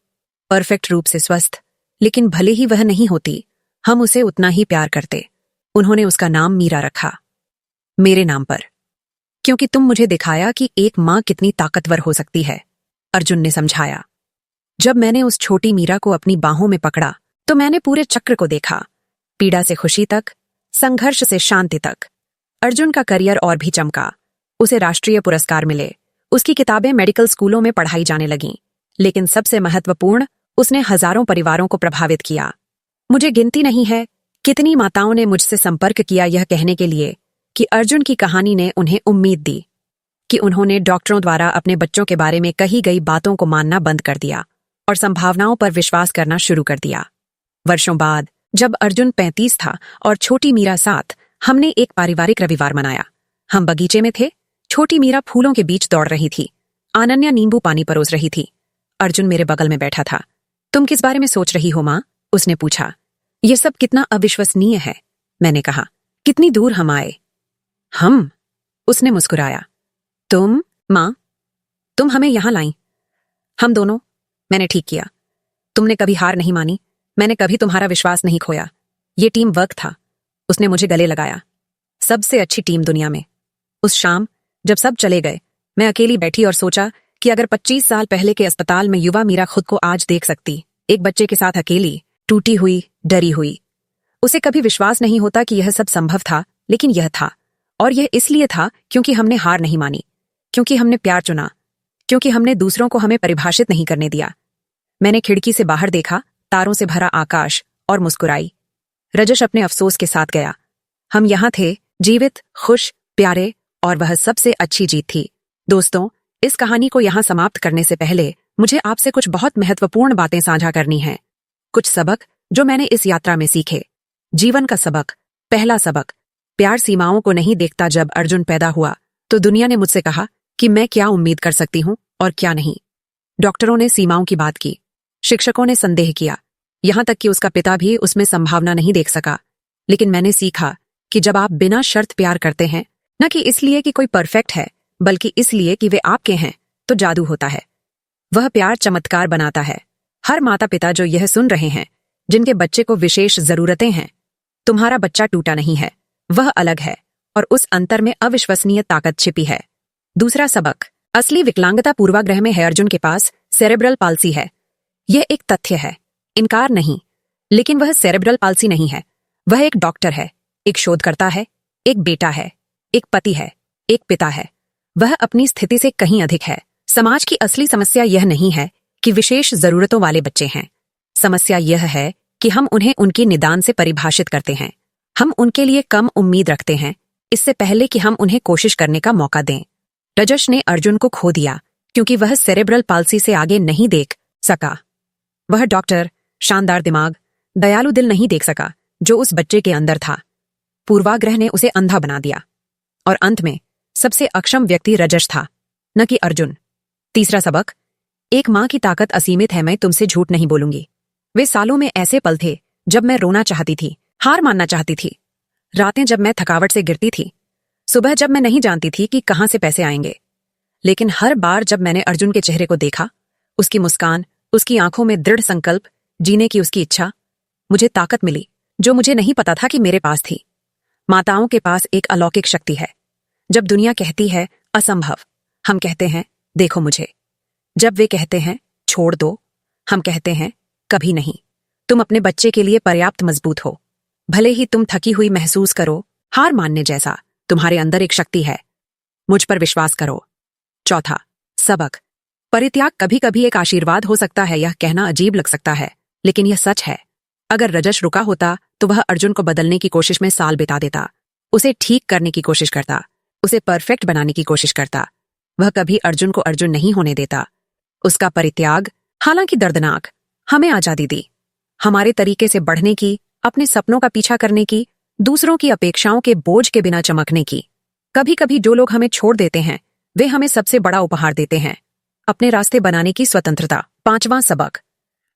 परफेक्ट रूप से स्वस्थ, लेकिन भले ही वह नहीं होती, हम उसे उतना ही प्यार करते। उन्होंने उसका नाम मीरा रखा, मेरे नाम पर, क्योंकि तुम मुझे दिखाया कि एक मां कितनी ताकतवर हो सकती है, अर्जुन ने समझाया। जब मैंने उस छोटी मीरा को अपनी बाहों में पकड़ा तो मैंने पूरे चक्र को देखा, पीड़ा से खुशी तक, संघर्ष से शांति तक। अर्जुन का करियर और भी चमका, उसे राष्ट्रीय पुरस्कार मिले, उसकी किताबें मेडिकल स्कूलों में पढ़ाई जाने लगीं, लेकिन सबसे महत्वपूर्ण, उसने हजारों परिवारों को प्रभावित किया। मुझे गिनती नहीं है कितनी माताओं ने मुझसे संपर्क किया यह कहने के लिए कि अर्जुन की कहानी ने उन्हें उम्मीद दी, कि उन्होंने डॉक्टरों द्वारा अपने बच्चों के बारे में कही गई बातों को मानना बंद कर दिया और संभावनाओं पर विश्वास करना शुरू कर दिया। वर्षों बाद जब अर्जुन 35 था और छोटी मीरा 7, हमने एक पारिवारिक रविवार मनाया। हम बगीचे में थे, छोटी मीरा फूलों के बीच दौड़ रही थी, अनन्या नींबू पानी परोस रही थी। अर्जुन मेरे बगल में बैठा था। तुम किस बारे में सोच रही हो मां? उसने पूछा। यह सब कितना अविश्वसनीय है, मैंने कहा। कितनी दूर हम आए। हम? उसने मुस्कुराया। तुम मां, तुम हमें यहां लाई। हम दोनों। मैंने ठीक किया। तुमने कभी हार नहीं मानी, मैंने कभी तुम्हारा विश्वास नहीं खोया। ये टीम वर्क था। उसने मुझे गले लगाया। सबसे अच्छी टीम दुनिया में। उस शाम जब सब चले गए, मैं अकेली बैठी और सोचा कि अगर 25 साल पहले के अस्पताल में युवा मीरा खुद को आज देख सकती, एक बच्चे के साथ अकेली, टूटी हुई, डरी हुई। उसे कभी विश्वास नहीं होता कि यह सब संभव था, लेकिन यह था। और यह इसलिए था क्योंकि हमने हार नहीं मानी, क्योंकि हमने प्यार चुना, क्योंकि हमने दूसरों को हमें परिभाषित नहीं करने दिया। मैंने खिड़की से बाहर देखा, तारों से भरा आकाश, और मुस्कुराई। रजश अपने अफसोस के साथ गया। हम यहां थे, जीवित, खुश, प्यारे, और वह सबसे अच्छी जीत थी। दोस्तों, इस कहानी को यहां समाप्त करने से पहले मुझे आपसे कुछ बहुत महत्वपूर्ण बातें साझा करनी हैं। कुछ सबक जो मैंने इस यात्रा में सीखे। जीवन का सबक। पहला सबक, प्यार सीमाओं को नहीं देखता। जब अर्जुन पैदा हुआ तो दुनिया ने मुझसे कहा कि मैं क्या उम्मीद कर सकती हूं और क्या नहीं। डॉक्टरों ने सीमाओं की बात की, शिक्षकों ने संदेह किया, यहां तक कि उसका पिता भी उसमें संभावना नहीं देख सका। लेकिन मैंने सीखा कि जब आप बिना शर्त प्यार करते हैं, न कि इसलिए कि कोई परफेक्ट है, बल्कि इसलिए कि वे आपके हैं, तो जादू होता है। वह प्यार चमत्कार बनाता है। हर माता पिता जो यह सुन रहे हैं, जिनके बच्चे को विशेष जरूरतें हैं, तुम्हारा बच्चा टूटा नहीं है, वह अलग है, और उस अंतर में अविश्वसनीय ताकत छिपी है। दूसरा सबक, असली विकलांगता पूर्वाग्रह में है। अर्जुन के पास सेरेब्रल पाल्सी है। यह एक तथ्य है, इनकार नहीं। लेकिन वह सेरेब्रल पाल्सी नहीं है। वह एक डॉक्टर है, एक शोधकर्ता है, एक बेटा है, एक पति है, एक पिता है। वह अपनी स्थिति से कहीं अधिक है। समाज की असली समस्या यह नहीं है कि विशेष जरूरतों वाले बच्चे हैं। समस्या यह है कि हम उन्हें उनके निदान से परिभाषित करते हैं। हम उनके लिए कम उम्मीद रखते हैं, इससे पहले कि हम उन्हें कोशिश करने का मौका दें। रजश ने अर्जुन को खो दिया क्योंकि वह सेरेब्रल पाल्सी से आगे नहीं देख सका। वह डॉक्टर, शानदार दिमाग, दयालु दिल नहीं देख सका जो उस बच्चे के अंदर था। पूर्वाग्रह ने उसे अंधा बना दिया। और अंत में सबसे अक्षम व्यक्ति रजश था, न कि अर्जुन। तीसरा सबक, एक मां की ताकत असीमित है। मैं तुमसे झूठ नहीं बोलूंगी। वे सालों में ऐसे पल थे जब मैं रोना चाहती थी, हार मानना चाहती थी। रातें जब मैं थकावट से गिरती थी, सुबह जब मैं नहीं जानती थी कि कहां से पैसे आएंगे। लेकिन हर बार जब मैंने अर्जुन के चेहरे को देखा, उसकी मुस्कान, उसकी आंखों में दृढ़ संकल्प, जीने की उसकी इच्छा, मुझे ताकत मिली जो मुझे नहीं पता था कि मेरे पास थी। माताओं के पास एक अलौकिक शक्ति है। जब दुनिया कहती है असंभव, हम कहते हैं देखो मुझे। जब वे कहते हैं छोड़ दो, हम कहते हैं कभी नहीं। तुम अपने बच्चे के लिए पर्याप्त मजबूत हो। भले ही तुम थकी हुई महसूस करो, हार मानने जैसा, तुम्हारे अंदर एक शक्ति है। मुझ पर विश्वास करो। चौथा सबक, परित्याग कभी कभी एक आशीर्वाद हो सकता है। यह कहना अजीब लग सकता है, लेकिन यह सच है। अगर रजश रुका होता तो वह अर्जुन को बदलने की कोशिश में साल बिता देता, उसे ठीक करने की कोशिश करता, उसे परफेक्ट बनाने की कोशिश करता। वह कभी अर्जुन को अर्जुन नहीं होने देता। उसका परित्याग, हालांकि दर्दनाक, हमें आजादी दी, हमारे तरीके से बढ़ने की, अपने सपनों का पीछा करने की, दूसरों की अपेक्षाओं के बोझ के बिना चमकने की। कभी कभी जो लोग हमें छोड़ देते हैं, वे हमें सबसे बड़ा उपहार देते हैं, अपने रास्ते बनाने की स्वतंत्रता। पांचवां सबक,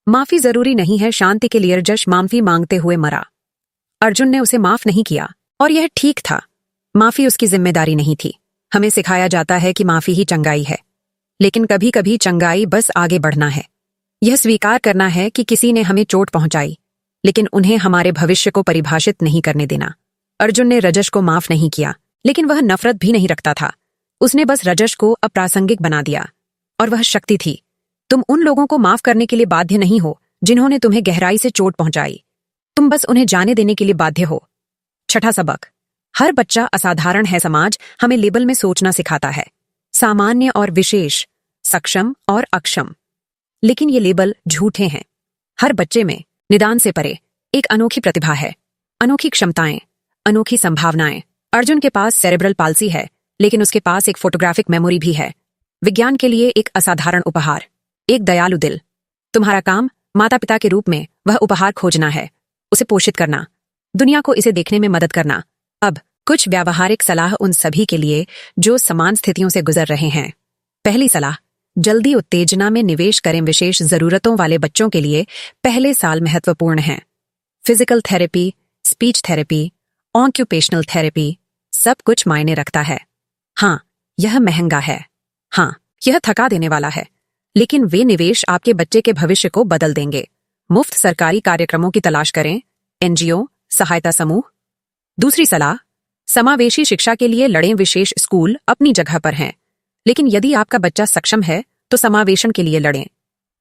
माफी जरूरी नहीं है। शांति के लिए रजश माफी मांगते हुए मरा। अर्जुन ने उसे माफ नहीं किया, और यह ठीक था। माफी उसकी जिम्मेदारी नहीं थी। हमें सिखाया जाता है कि माफी ही चंगाई है, लेकिन कभी कभी चंगाई बस आगे बढ़ना है। यह स्वीकार करना है कि किसी ने हमें चोट पहुंचाई, लेकिन उन्हें हमारे भविष्य को परिभाषित नहीं करने देना। अर्जुन ने रजश को माफ नहीं किया, लेकिन वह नफरत भी नहीं रखता था। उसने बस रजश को अप्रासंगिक बना दिया, और वह शक्ति थी। तुम उन लोगों को माफ करने के लिए बाध्य नहीं हो जिन्होंने तुम्हें गहराई से चोट पहुंचाई। तुम बस उन्हें जाने देने के लिए बाध्य हो। छठा सबक, हर बच्चा असाधारण है। समाज हमें लेबल में सोचना सिखाता है, सामान्य और विशेष, सक्षम और अक्षम। लेकिन ये लेबल झूठे हैं। हर बच्चे में निदान से परे एक अनोखी प्रतिभा है, अनोखी क्षमताएं, अनोखी संभावनाएं। अर्जुन के पास सेरेब्रल पाल्सी है, लेकिन उसके पास एक फोटोग्राफिक मेमोरी भी है। विज्ञान के लिए एक असाधारण उपहार, एक दयालु दिल। तुम्हारा काम माता पिता के रूप में वह उपहार खोजना है, उसे पोषित करना, दुनिया को इसे देखने में मदद करना। अब कुछ व्यावहारिक सलाह उन सभी के लिए जो समान स्थितियों से गुजर रहे हैं। पहली सलाह, जल्दी उत्तेजना में निवेश करें। विशेष जरूरतों वाले बच्चों के लिए पहले साल महत्वपूर्ण हैं। Physical therapy, speech therapy, occupational therapy, सब कुछ मायने रखता है। हाँ, यह महंगा है। हाँ, यह थका देने वाला है, लेकिन वे निवेश आपके बच्चे के भविष्य को बदल देंगे। मुफ्त सरकारी कार्यक्रमों की तलाश करें, एनजीओ, सहायता समूह। दूसरी सलाह, समावेशी शिक्षा के लिए लड़ें। विशेष स्कूल अपनी जगह पर हैं, लेकिन यदि आपका बच्चा सक्षम है तो समावेशन के लिए लड़ें।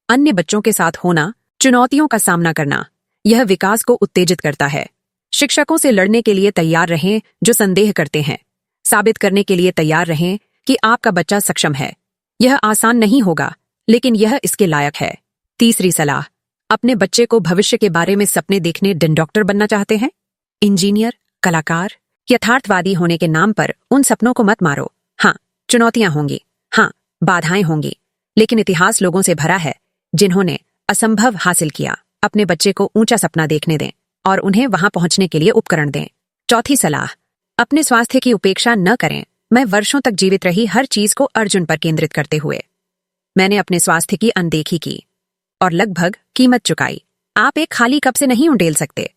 अन्य बच्चों के साथ होना, चुनौतियों का सामना करना, यह विकास को उत्तेजित करता है। शिक्षकों से लड़ने के लिए तैयार रहें जो संदेह करते हैं। साबित करने के लिए तैयार रहें कि आपका बच्चा सक्षम है। यह आसान नहीं होगा, लेकिन यह इसके लायक है। तीसरी सलाह, अपने बच्चे को भविष्य के बारे में सपने देखने। डॉक्टर बनना चाहते हैं, इंजीनियर, कलाकार, यथार्थवादी होने के नाम पर उन सपनों को मत मारो। हाँ, चुनौतियां होंगी, हाँ, बाधाएं होंगी, लेकिन इतिहास लोगों से भरा है जिन्होंने असंभव हासिल किया। अपने बच्चे को ऊंचा सपना देखने दें और उन्हें वहां पहुंचने के लिए उपकरण दें। चौथी सलाह, अपने स्वास्थ्य की उपेक्षा न करें। मैं वर्षों तक जीवित रही हर चीज को अर्जुन पर केंद्रित करते हुए मैंने अपने स्वास्थ्य की अनदेखी की और लगभग कीमत चुकाई। आप एक खाली कप से नहीं उंडेल सकते।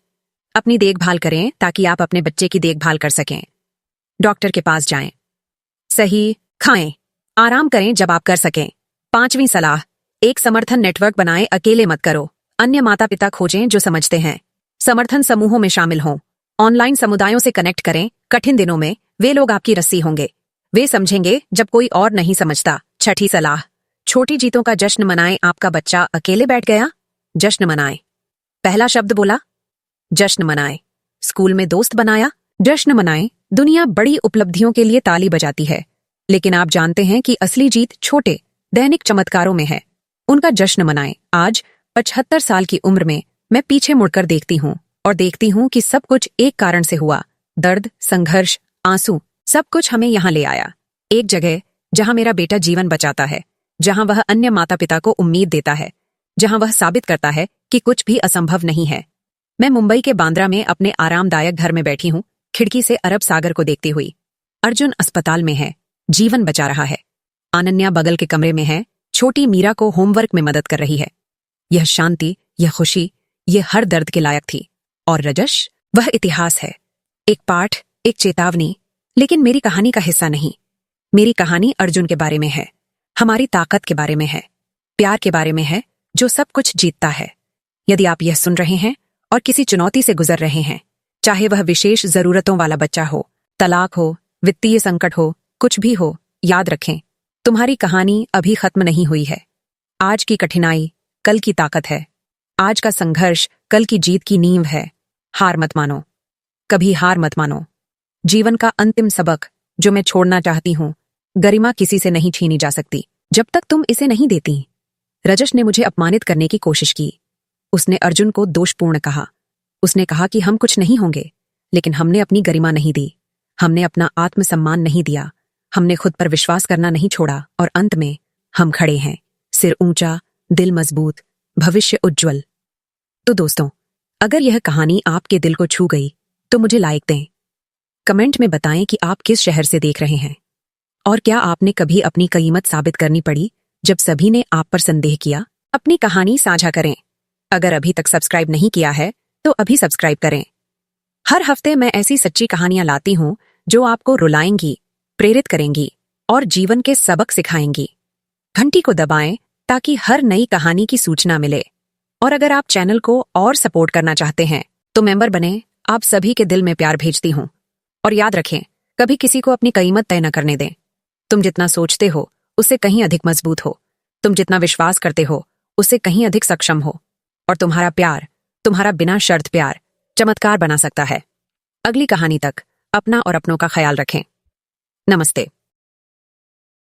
अपनी देखभाल करें ताकि आप अपने बच्चे की देखभाल कर सकें। डॉक्टर के पास जाएं, सही खाएं, आराम करें जब आप कर सकें। पांचवी सलाह, एक समर्थन नेटवर्क बनाएं। अकेले मत करो। अन्य माता पिता खोजें जो समझते हैं। समर्थन समूहों में शामिल हों। ऑनलाइन समुदायों से कनेक्ट करें। कठिन दिनों में वे लोग आपकी रस्सी होंगे। वे समझेंगे जब कोई और नहीं समझता। छठी सलाह, छोटी जीतों का जश्न मनाएं। आपका बच्चा अकेले बैठ गया, जश्न मनाएं। पहला शब्द बोला, जश्न मनाएं। स्कूल में दोस्त बनाया, जश्न मनाएं। दुनिया बड़ी उपलब्धियों के लिए ताली बजाती है, लेकिन आप जानते हैं कि असली जीत छोटे दैनिक चमत्कारों में है। उनका जश्न मनाएं। आज 75 साल की उम्र में मैं पीछे मुड़कर देखती हूँ और देखती हूँ कि सब कुछ एक कारण से हुआ। दर्द, संघर्ष, आंसू, सब कुछ हमें यहाँ ले आया। एक जगह जहां मेरा बेटा जीवन बचाता है, जहां वह अन्य माता पिता को उम्मीद देता है, जहां वह साबित करता है कि कुछ भी असंभव नहीं है। मैं मुंबई के बांद्रा में अपने आरामदायक घर में बैठी हूँ, खिड़की से अरब सागर को देखती हुई। अर्जुन अस्पताल में है, जीवन बचा रहा है। अनन्या बगल के कमरे में है, छोटी मीरा को होमवर्क में मदद कर रही है। यह शांति, यह खुशी, यह हर दर्द के लायक थी। और रजश, वह इतिहास है, एक पाठ, एक चेतावनी, लेकिन मेरी कहानी का हिस्सा नहीं। मेरी कहानी अर्जुन के बारे में है, हमारी ताकत के बारे में है, प्यार के बारे में है जो सब कुछ जीतता है। यदि आप यह सुन रहे हैं और किसी चुनौती से गुजर रहे हैं, चाहे वह विशेष जरूरतों वाला बच्चा हो, तलाक हो, वित्तीय संकट हो, कुछ भी हो, याद रखें, तुम्हारी कहानी अभी खत्म नहीं हुई है। आज की कठिनाई कल की ताकत है। आज का संघर्ष कल की जीत की नींव है। हार मत मानो, कभी हार मत मानो। जीवन का अंतिम सबक जो मैं छोड़ना चाहती हूँ, गरिमा किसी से नहीं छीनी जा सकती जब तक तुम इसे नहीं देती। रजश ने मुझे अपमानित करने की कोशिश की। उसने अर्जुन को दोषपूर्ण कहा। उसने कहा कि हम कुछ नहीं होंगे, लेकिन हमने अपनी गरिमा नहीं दी। हमने अपना आत्मसम्मान नहीं दिया। हमने खुद पर विश्वास करना नहीं छोड़ा और अंत में हम खड़े हैं, सिर ऊंचा, दिल मजबूत, भविष्य उज्जवल। तो दोस्तों, अगर यह कहानी आपके दिल को छू गई तो मुझे लाइक दें। कमेंट में बताएं कि आप किस शहर से देख रहे हैं और क्या आपने कभी अपनी कीमत साबित करनी पड़ी जब सभी ने आप पर संदेह किया। अपनी कहानी साझा करें। अगर अभी तक सब्सक्राइब नहीं किया है तो अभी सब्सक्राइब करें। हर हफ्ते मैं ऐसी सच्ची कहानियां लाती हूं जो आपको रुलाएंगी, प्रेरित करेंगी और जीवन के सबक सिखाएंगी। घंटी को दबाएं ताकि हर नई कहानी की सूचना मिले। और अगर आप चैनल को और सपोर्ट करना चाहते हैं तो मेंबर बने। आप सभी के दिल में प्यार भेजती हूँ। और याद रखें, कभी किसी को अपनी कीमत तय न करने दें। तुम जितना सोचते हो उससे कहीं अधिक मजबूत हो। तुम जितना विश्वास करते हो उससे कहीं अधिक सक्षम हो। और तुम्हारा प्यार, तुम्हारा बिना शर्त प्यार चमत्कार बना सकता है। अगली कहानी तक अपना और अपनों का ख्याल रखें। नमस्ते।